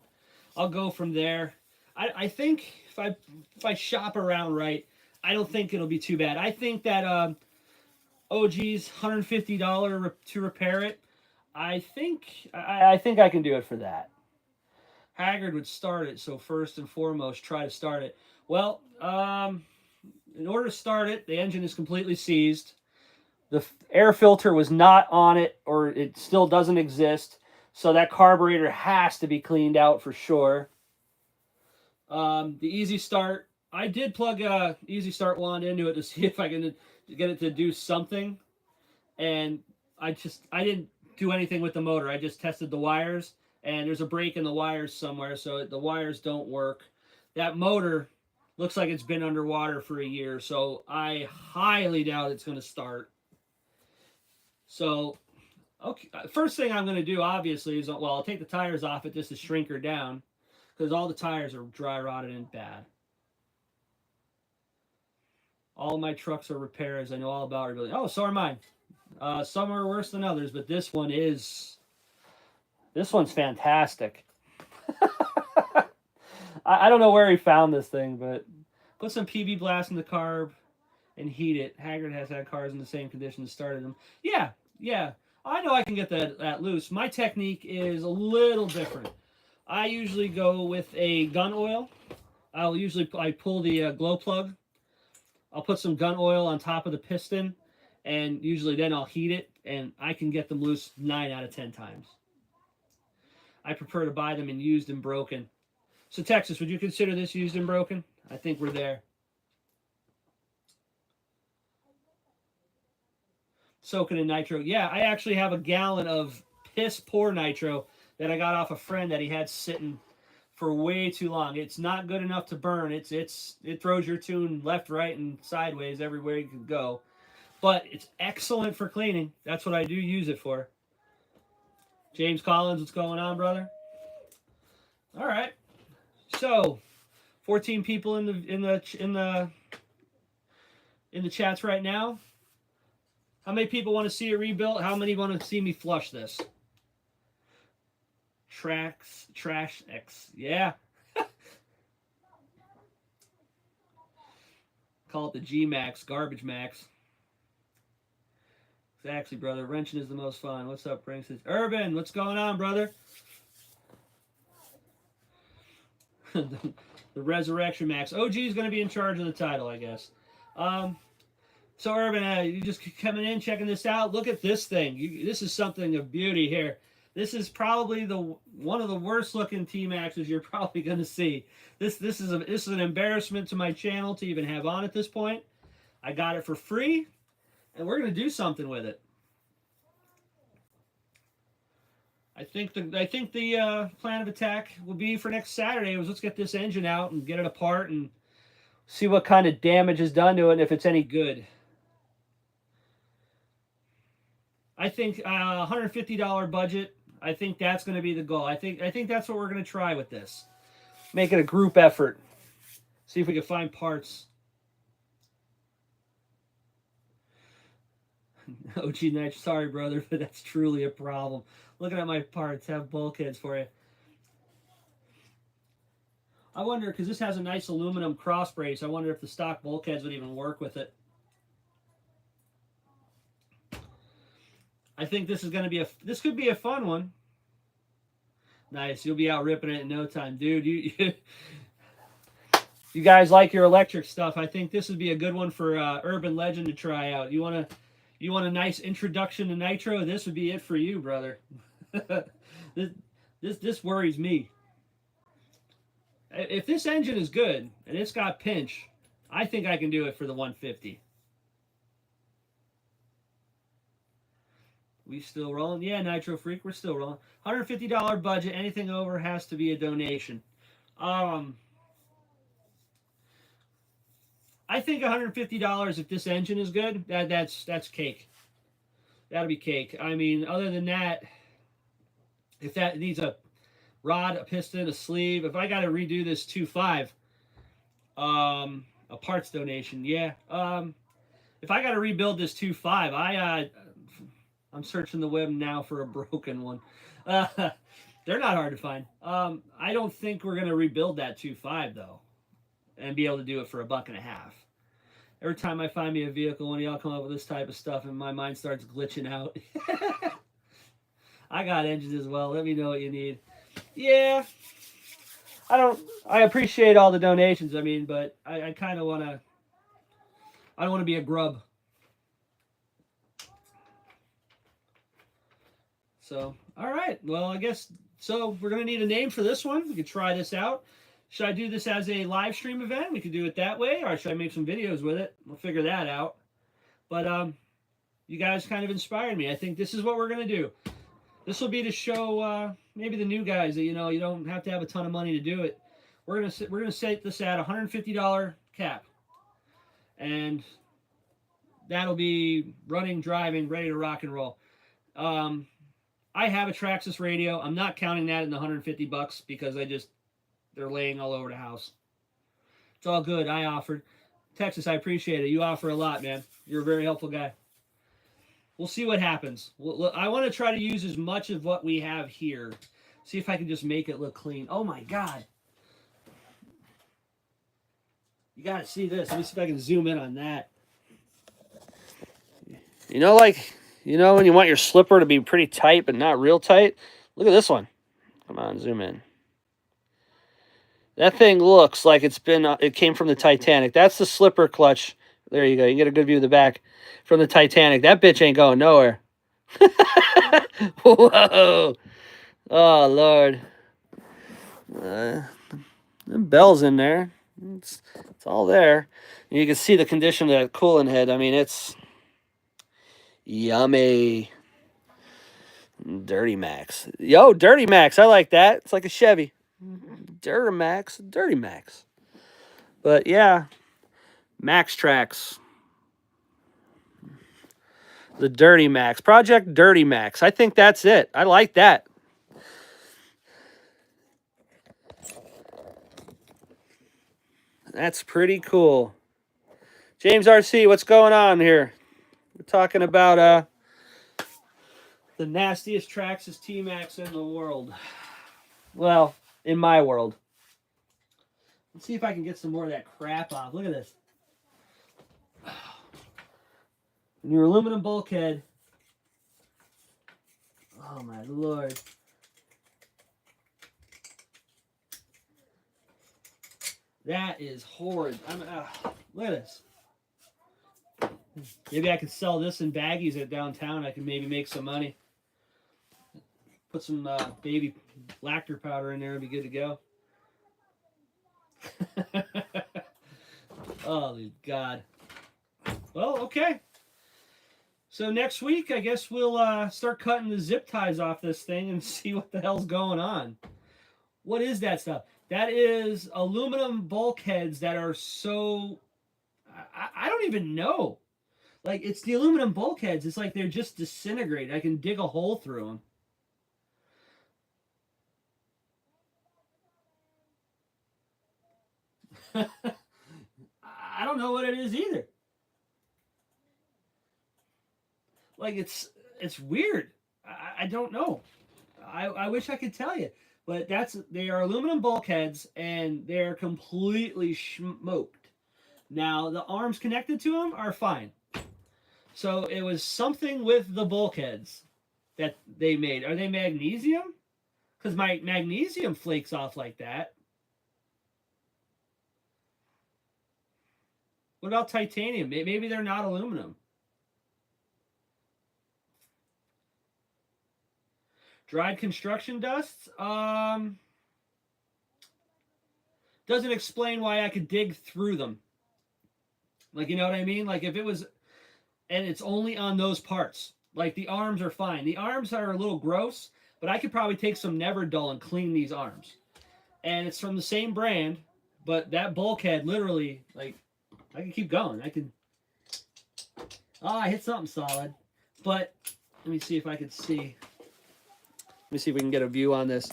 I'll go from there. I think if I shop around right, I don't think it'll be too bad. I think that OG's $150 to repair it. I think I can do it for that. Haggard would start it, so first and foremost, try to start it. Well, in order to start it, the engine is completely seized. The air filter was not on it, or it still doesn't exist. So that carburetor has to be cleaned out for sure. The easy start, I did plug a easy start wand into it to see if I can get it to do something. And I didn't do anything with the motor. I just tested the wires, and there's a break in the wires somewhere, so the wires don't work. That motor looks like it's been underwater for a year, so I highly doubt it's going to start. So, okay, first thing I'm going to do, obviously, is, well, I'll take the tires off it just to shrink her down, because all the tires are dry rotted and bad. All of my trucks are repairs. I know all about rebuilding. Oh, so are mine. Some are worse than others, but this one's fantastic. I don't know where he found this thing, but put some PB Blast in the carb and heat it. Haggard has had cars in the same condition that started them. Yeah. I know I can get that loose. My technique is a little different. I usually go with a gun oil. I pull the glow plug. I'll put some gun oil on top of the piston, and usually then I'll heat it, and I can get them loose 9 out of 10 times. I prefer to buy them in used and broken. So Texas, would you consider this used and broken? I think we're there. Soak it in nitro. Yeah, I actually have a gallon of piss poor nitro that I got off a friend that he had sitting for way too long. It's not good enough to burn. It throws your tune left, right, and sideways everywhere you can go. But it's excellent for cleaning. That's what I do use it for. James Collins, what's going on, brother? All right. So, 14 people in the chats right now. How many people want to see it rebuilt? How many want to see me flush this? Trash X. Yeah. Call it the G Max, Garbage Max. Exactly, brother. Wrenching is the most fun. What's up, Brinks? Urban, what's going on, brother? The Resurrection Max. OG is going to be in charge of the title, I guess. So, Urban, you just coming in, checking this out. Look at this thing. This is something of beauty here. This is probably one of the worst looking T-Maxes you're probably going to see. This is an embarrassment to my channel to even have on at this point. I got it for free, and we're going to do something with it. I think the plan of attack will be for next Saturday was let's get this engine out and get it apart and see what kind of damage is done to it and if it's any good. I think $150 budget. I think that's going to be the goal. I think that's what we're going to try with this. Make it a group effort. See if we can find parts. OG Nitro, sorry brother, but that's truly a problem. Looking at my parts, have bulkheads for you. I wonder, because this has a nice aluminum cross brace, I wonder if the stock bulkheads would even work with it. I think this is going to be this could be a fun one. Nice, you'll be out ripping it in no time, dude. You guys like your electric stuff. I think this would be a good one for Urban Legend to try out. You want a nice introduction to nitro? This would be it for you, brother. this worries me. If this engine is good and it's got pinch, I think I can do it for the 150. We still rolling? Yeah, Nitro Freak, we're still rolling. $150 budget. Anything over has to be a donation. I think $150 if this engine is good, that's cake. That'll be cake. I mean, other than that, if that needs a rod, a piston, a sleeve, if I got to redo this 2.5, a parts donation, yeah. If I got to rebuild this 2.5, I'm searching the web now for a broken one. They're not hard to find. I don't think we're gonna rebuild that 2.5 though, and be able to do it for $1.50. Every time I find me a vehicle, when y'all come up with this type of stuff, and my mind starts glitching out. I got engines as well. Let me know what you need. Yeah, I appreciate all the donations. I mean, but I kind of wanna. I don't want to be a grub. So, all right. Well, I guess so. We're gonna need a name for this one. We could try this out. Should I do this as a live stream event? We could do it that way, or should I make some videos with it? We'll figure that out. But you guys kind of inspired me. I think this is what we're gonna do. This will be to show maybe the new guys that you don't have to have a ton of money to do it. We're gonna set this at $150 cap, and that'll be running, driving, ready to rock and roll. I have a Traxxas radio. I'm not counting that in the $150 because they're laying all over the house. It's all good. I offered. Texas, I appreciate it. You offer a lot, man. You're a very helpful guy. We'll see what happens. I want to try to use as much of what we have here. See if I can just make it look clean. Oh my God. You got to see this. Let me see if I can zoom in on that. When you want your slipper to be pretty tight but not real tight, look at this one. Come on, zoom in. That thing looks like it came from the Titanic. That's the slipper clutch. There you go. You can get a good view of the back from the Titanic. That bitch ain't going nowhere. Whoa. Oh, Lord. The bell's in there. It's all there. And you can see the condition of that coolant head. I mean, it's yummy. Dirty Max. Yo, Dirty Max. I like that. It's like a Chevy. Dirty Max. But yeah, Max Tracks. The Dirty Max. Project Dirty Max. I think that's it. I like that. That's pretty cool. James RC, what's going on here? We're talking about the nastiest Traxxas T-Max in the world. Well, in my world. Let's see if I can get some more of that crap off. Look at this. Your aluminum bulkhead. Oh my Lord. That is horrid. Look at this. Maybe I could sell this in baggies at downtown. I can maybe make some money. Put some baby lacquer powder in there and be good to go. Oh, God. Well, okay. So next week, I guess we'll start cutting the zip ties off this thing and see what the hell's going on. What is that stuff? That is aluminum bulkheads that are so... I don't even know. Like, it's the aluminum bulkheads. It's like they're just disintegrated. I can dig a hole through them. don't know what it is either. Like it's weird. I don't know. I wish I could tell you, but they are aluminum bulkheads and they're completely smoked. Now the arms connected to them are fine. So it was something with the bulkheads that they made. Are they magnesium? Because my magnesium flakes off like that. What about titanium? Maybe they're not aluminum. Dried construction dust? Doesn't explain why I could dig through them. Like, you know what I mean? Like, if it was, and it's only on those parts. Like, the arms are fine. The arms are a little gross, but I could probably take some Neverdull and clean these arms. And it's from the same brand, but that bulkhead literally, like, I can keep going. I can. Oh, I hit something solid. But let me see if I can see. Let me see if we can get a view on this.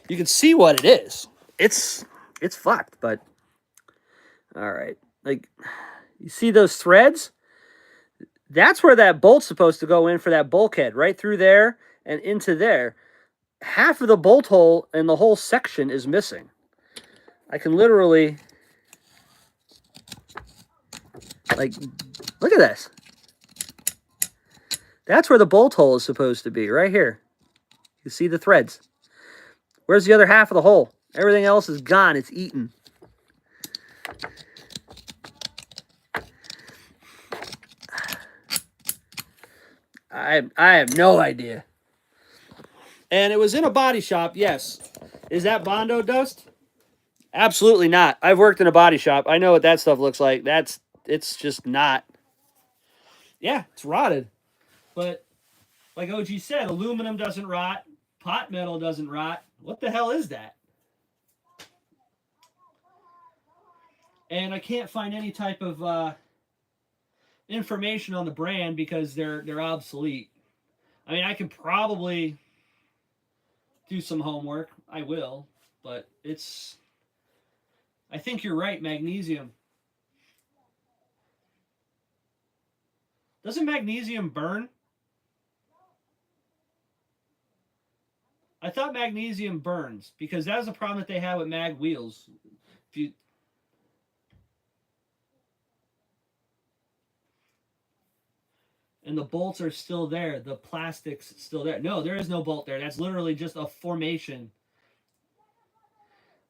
You can see what it is. It's fucked, but all right. Like, you see those threads? That's where that bolt's supposed to go in for that bulkhead, right through there and into there. Half of the bolt hole in the whole section is missing. I can literally, like, look at this. That's where the bolt hole is supposed to be, right here. You see the threads. Where's the other half of the hole? Everything else is gone. It's eaten. I have no idea. And it was in a body shop, yes. Is that Bondo dust? Absolutely not. I've worked in a body shop. I know what that stuff looks like. It's just not. Yeah, it's rotted. But like OG said, aluminum doesn't rot. Pot metal doesn't rot. What the hell is that? And I can't find any type of information on the brand because they're obsolete. I mean, I could probably do some homework. I will, but it's. I think you're right. Magnesium. Doesn't magnesium burn? I thought magnesium burns because that was a problem that they had with mag wheels. If you and the bolts are still there, the plastic's still there. No, there is no bolt there. That's literally just a formation.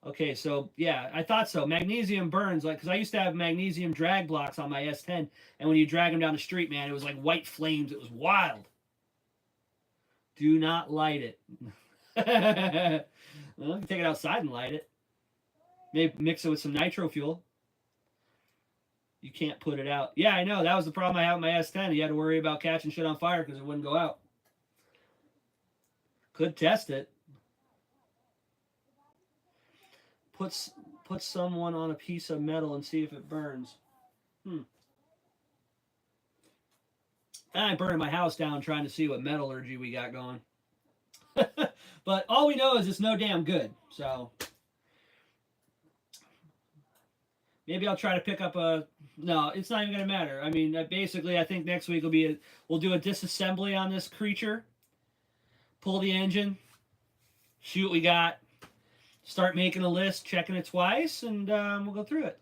Okay, so yeah, I thought so. Magnesium burns, like, because I used to have magnesium drag blocks on my S10, and when you drag them down the street, man, it was like white flames. It was wild. Do not light it. Well, you can take it outside and light it. Maybe mix it with some nitro fuel. You can't put it out. Yeah, I know. That was the problem I had with my S10. You had to worry about catching shit on fire because it wouldn't go out. Could test it. Put someone on a piece of metal and see if it burns. I burned my house down trying to see what metallurgy we got going. But all we know is it's no damn good. So maybe I'll try to pick up a. No, it's not even gonna matter. I mean, basically, I think next week we'll do a disassembly on this creature. Pull the engine, see what we got, start making a list, checking it twice, and we'll go through it.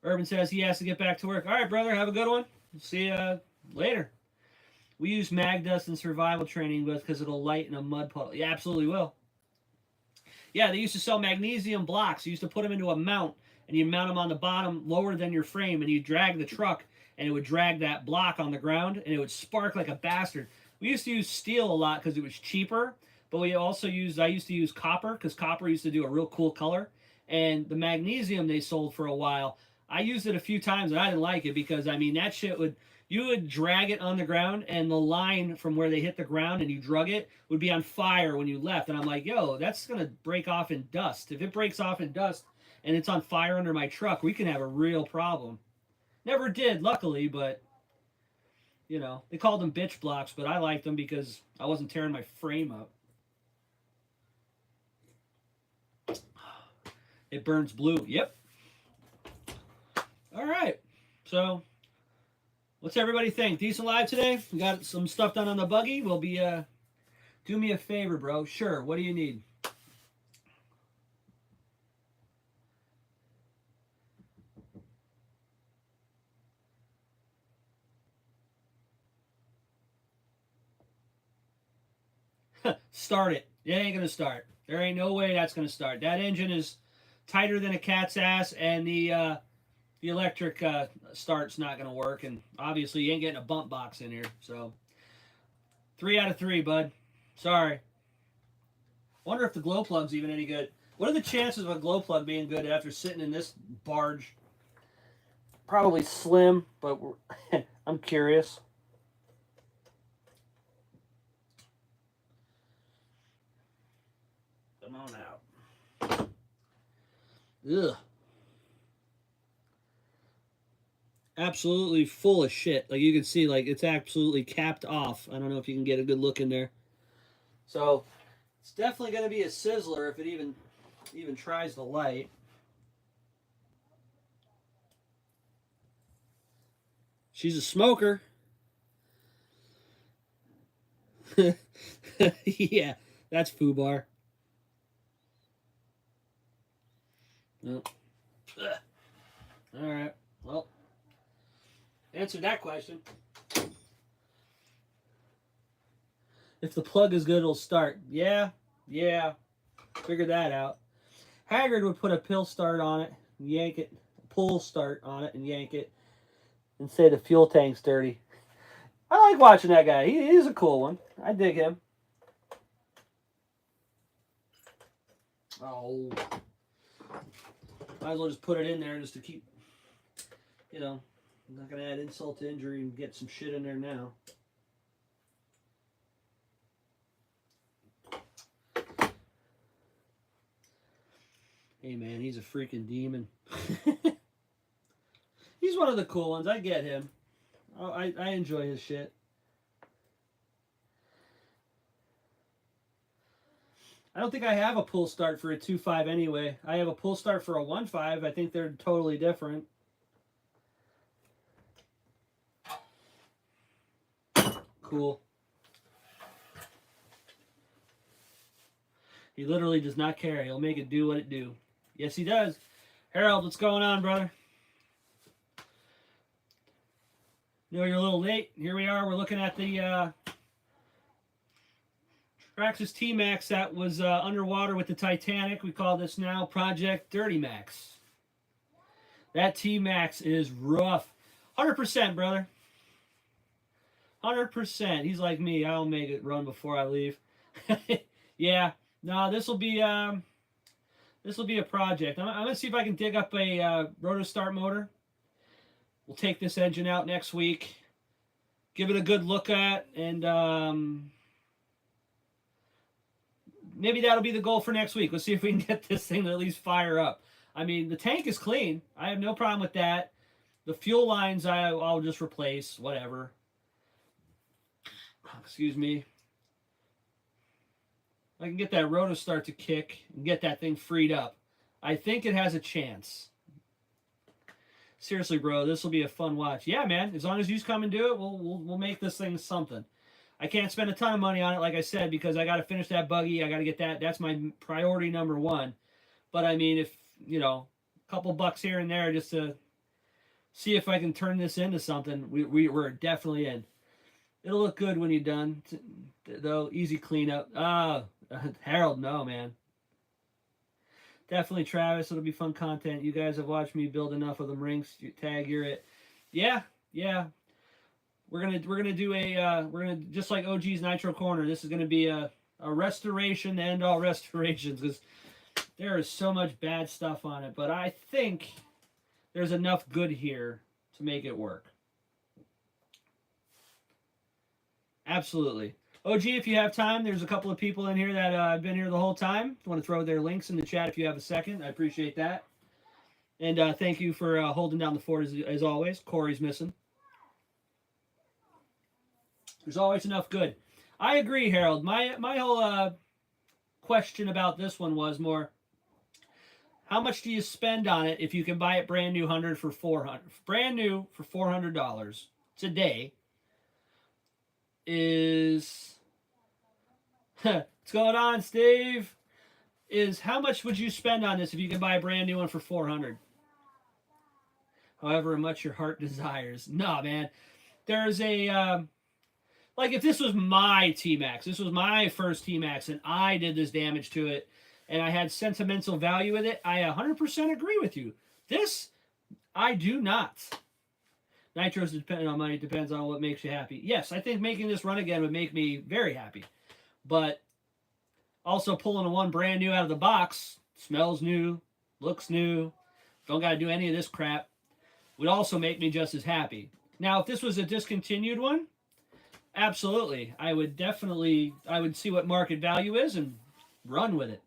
Urban says he has to get back to work. All right, brother, have a good one. See you later. We use mag dust in survival training because it'll lighten a mud puddle. Yeah, absolutely will. Yeah, they used to sell magnesium blocks. You used to put them into a mount, and you mount them on the bottom lower than your frame, and you drag the truck, and it would drag that block on the ground, and it would spark like a bastard. We used to use steel a lot because it was cheaper, but I used to use copper because copper used to do a real cool color. And the magnesium they sold for a while, I used it a few times, and I didn't like it because, I mean, that shit you would drag it on the ground, and the line from where they hit the ground and you drug it would be on fire when you left. And I'm like, yo, that's going to break off in dust. If it breaks off in dust and it's on fire under my truck, we can have a real problem. Never did, luckily, but, you know, they called them bitch blocks, but I liked them because I wasn't tearing my frame up. It burns blue. Yep. So, what's everybody think? Decent live today? We got some stuff done on the buggy. We'll be, do me a favor, bro. Sure. What do you need? Start it. It ain't going to start. There ain't no way that's going to start. That engine is tighter than a cat's ass, and the electric start's not going to work. And obviously, you ain't getting a bump box in here. So, 3 out of 3, bud. Sorry. Wonder if the glow plug's even any good. What are the chances of a glow plug being good after sitting in this barge? Probably slim, but I'm curious. Come on out. Ugh. Absolutely full of shit. Like you can see, like it's absolutely capped off. I don't know if you can get a good look in there. So it's definitely going to be a sizzler if it even tries the light. She's a smoker. Yeah, that's foobar. Nope. All right. Well, answered that question. If the plug is good, it'll start. Yeah. Figured that out. Haggard would put a pull start on it, yank it, pull start on it, and yank it, and say the fuel tank's dirty. I like watching that guy. He's a cool one. I dig him. Oh. Might as well just put it in there just to keep, I'm not going to add insult to injury and get some shit in there now. Hey, man, he's a freaking demon. He's one of the cool ones. I get him. I enjoy his shit. I don't think I have a pull start for a 2.5 anyway. I have a pull start for a 1.5. I think they're totally different. Cool. He literally does not care. He'll make it do what it do. Yes, he does. Harold, what's going on, brother? You're a little late. Here we are. We're looking at the Traxxas T-Max that was underwater with the Titanic. We call this now Project Dirty Max. That T-Max is rough. 100%, brother. 100%. He's like me. I'll make it run before I leave. Yeah. No, this will be a project. I'm gonna see if I can dig up a rotor-start motor. We'll take this engine out next week, give it a good look at, and maybe that'll be the goal for next week. Let's see if we can get this thing to at least fire up. I mean, the tank is clean. I have no problem with that. The fuel lines I'll just replace, whatever. Excuse me. I can get that rotor start to kick and get that thing freed up. I think it has a chance. Seriously, bro, this will be a fun watch. Yeah, man. As long as you come and do it, we'll make this thing something. I can't spend a ton of money on it, like I said, because I got to finish that buggy. I got to get that. That's my priority number one. But I mean, if a couple bucks here and there just to see if I can turn this into something, we're definitely in. It'll look good when you're done, though. Easy cleanup. Harold, no, man. Definitely Travis. It'll be fun content. You guys have watched me build enough of them rings. Tag, you're it. Yeah. We're gonna do just like OG's Nitro Corner. This is gonna be a restoration to end all restorations because there is so much bad stuff on it. But I think there's enough good here to make it work. Absolutely. OG, if you have time, there's a couple of people in here that have been here the whole time. I want to throw their links in the chat if you have a second. I appreciate that. And thank you for holding down the fort as always. Corey's missing. There's always enough good. I agree, Harold. My whole question about this one was more, How much do you spend on it if you can buy it brand new 100 for 400? Brand new for $400 today is what's going on, Steve? Is how much would you spend on this if you can buy a brand new one for 400? However much your heart desires. No, man. There's a like if this was my T-Max, this was my first T-Max, and I did this damage to it, and I had sentimental value with it, I 100% agree with you. This, I do not. Nitros depending on money, depends on what makes you happy. Yes, I think making this run again would make me very happy. But also pulling a one brand new out of the box, smells new, looks new, don't got to do any of this crap, would also make me just as happy. Now, if this was a discontinued one, absolutely. I would see what market value is and run with it.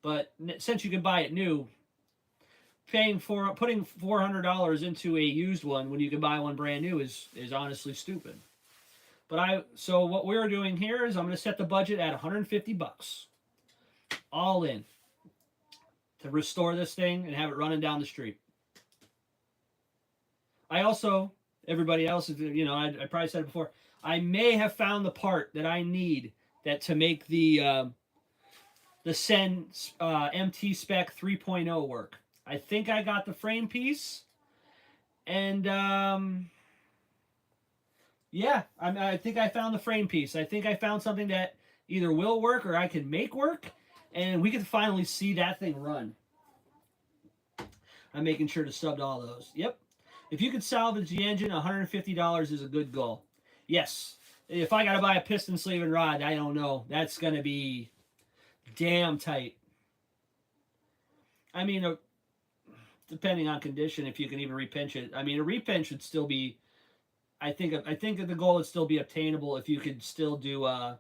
But since you can buy it new, putting $400 into a used one when you can buy one brand new is honestly stupid. So what we're doing here is I'm going to set the budget at $150, all in, to restore this thing and have it running down the street. I also, everybody else, I probably said it before, I may have found the part that I need to make the Sen MT Spec 3.0 work. I think I got the frame piece, and yeah, I think I found the frame piece. I think I found something that either will work or I can make work, and we can finally see that thing run. I'm making sure to sub all those. Yep. If you could salvage the engine, $150 is a good goal. Yes. If I got to buy a piston sleeve and rod, I don't know. That's going to be damn tight. I mean, depending on condition, if you can even repinch it. I mean, a repinch should still be, I think the goal would still be obtainable if you could still do a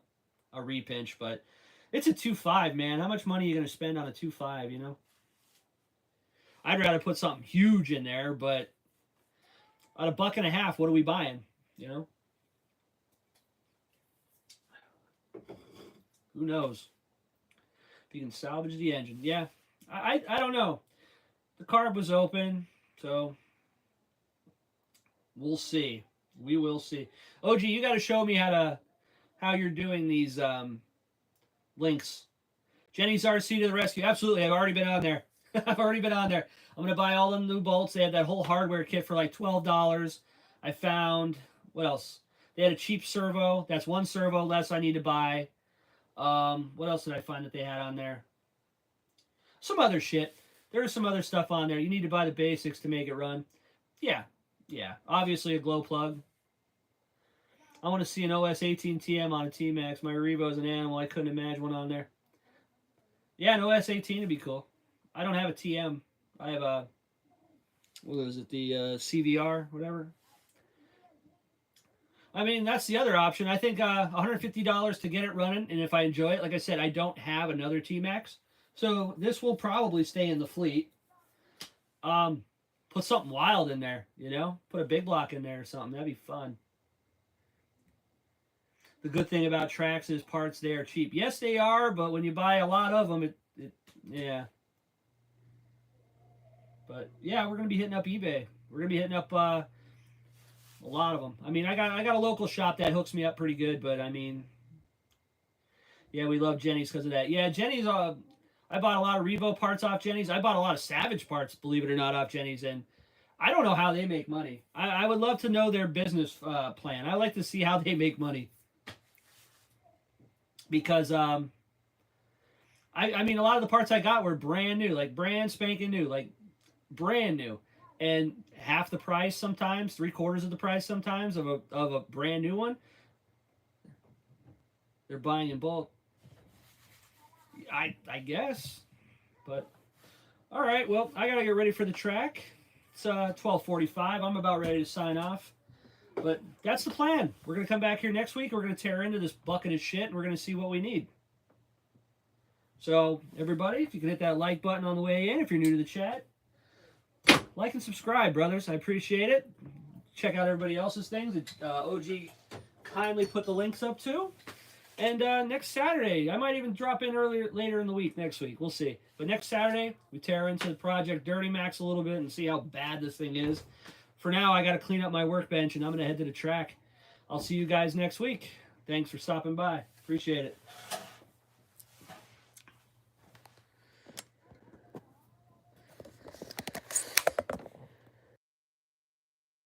repinch. But it's a 2.5, man. How much money are you going to spend on a 2.5, you know? I'd rather put something huge in there, but at $1.50, what are we buying, you know? Who knows? If you can salvage the engine. Yeah, I don't know. The carb was open, so we'll see. We will see. OG, you got to show me how you're doing these links. Jenny's RC to the rescue. Absolutely, I've already been on there. I've already been on there. I'm going to buy all them new bolts. They had that whole hardware kit for like $12. I found, what else? They had a cheap servo. That's one servo less I need to buy. What else did I find that they had on there? Some other shit. There's some other stuff on there. You need to buy the basics to make it run. Yeah. Obviously a glow plug. I want to see an OS18TM on a T-Max. My Revo's an animal. I couldn't imagine one on there. Yeah, an OS18 would be cool. I don't have a TM. I have a, what was it, the CVR, whatever. I mean, that's the other option. I think $150 to get it running, and if I enjoy it, like I said, I don't have another T-Max, so this will probably stay in the fleet. Put something wild in there, you know? Put a big block in there or something. That'd be fun. The good thing about Trax is parts, they are cheap. Yes, they are, but when you buy a lot of them, yeah. But yeah, we're gonna be hitting up eBay. We're gonna be hitting up a lot of them. I mean, I got a local shop that hooks me up pretty good, but I mean, yeah, we love Jenny's because of that. Yeah, Jenny's. I bought a lot of Revo parts off Jenny's. I bought a lot of Savage parts, believe it or not, off Jenny's, and I don't know how they make money. I would love to know their business plan. I like to see how they make money because I mean, a lot of the parts I got were brand new, like brand spanking new, like brand new, and half the price sometimes, 3/4 of the price sometimes of a brand new one. They're buying in bulk. I guess, but all right. Well, I gotta get ready for the track. It's 12:45. I'm about ready to sign off, but that's the plan. We're gonna come back here next week. We're gonna tear into this bucket of shit, and we're gonna see what we need. So everybody, if you can hit that like button on the way in, if you're new to the chat. Like and subscribe, brothers. I appreciate it. Check out everybody else's things that OG kindly put the links up to. And next Saturday, I might even drop in later in the week next week. We'll see. But next Saturday, we tear into the Project Dirty Max a little bit and see how bad this thing is. For now, I got to clean up my workbench, and I'm going to head to the track. I'll see you guys next week. Thanks for stopping by. Appreciate it.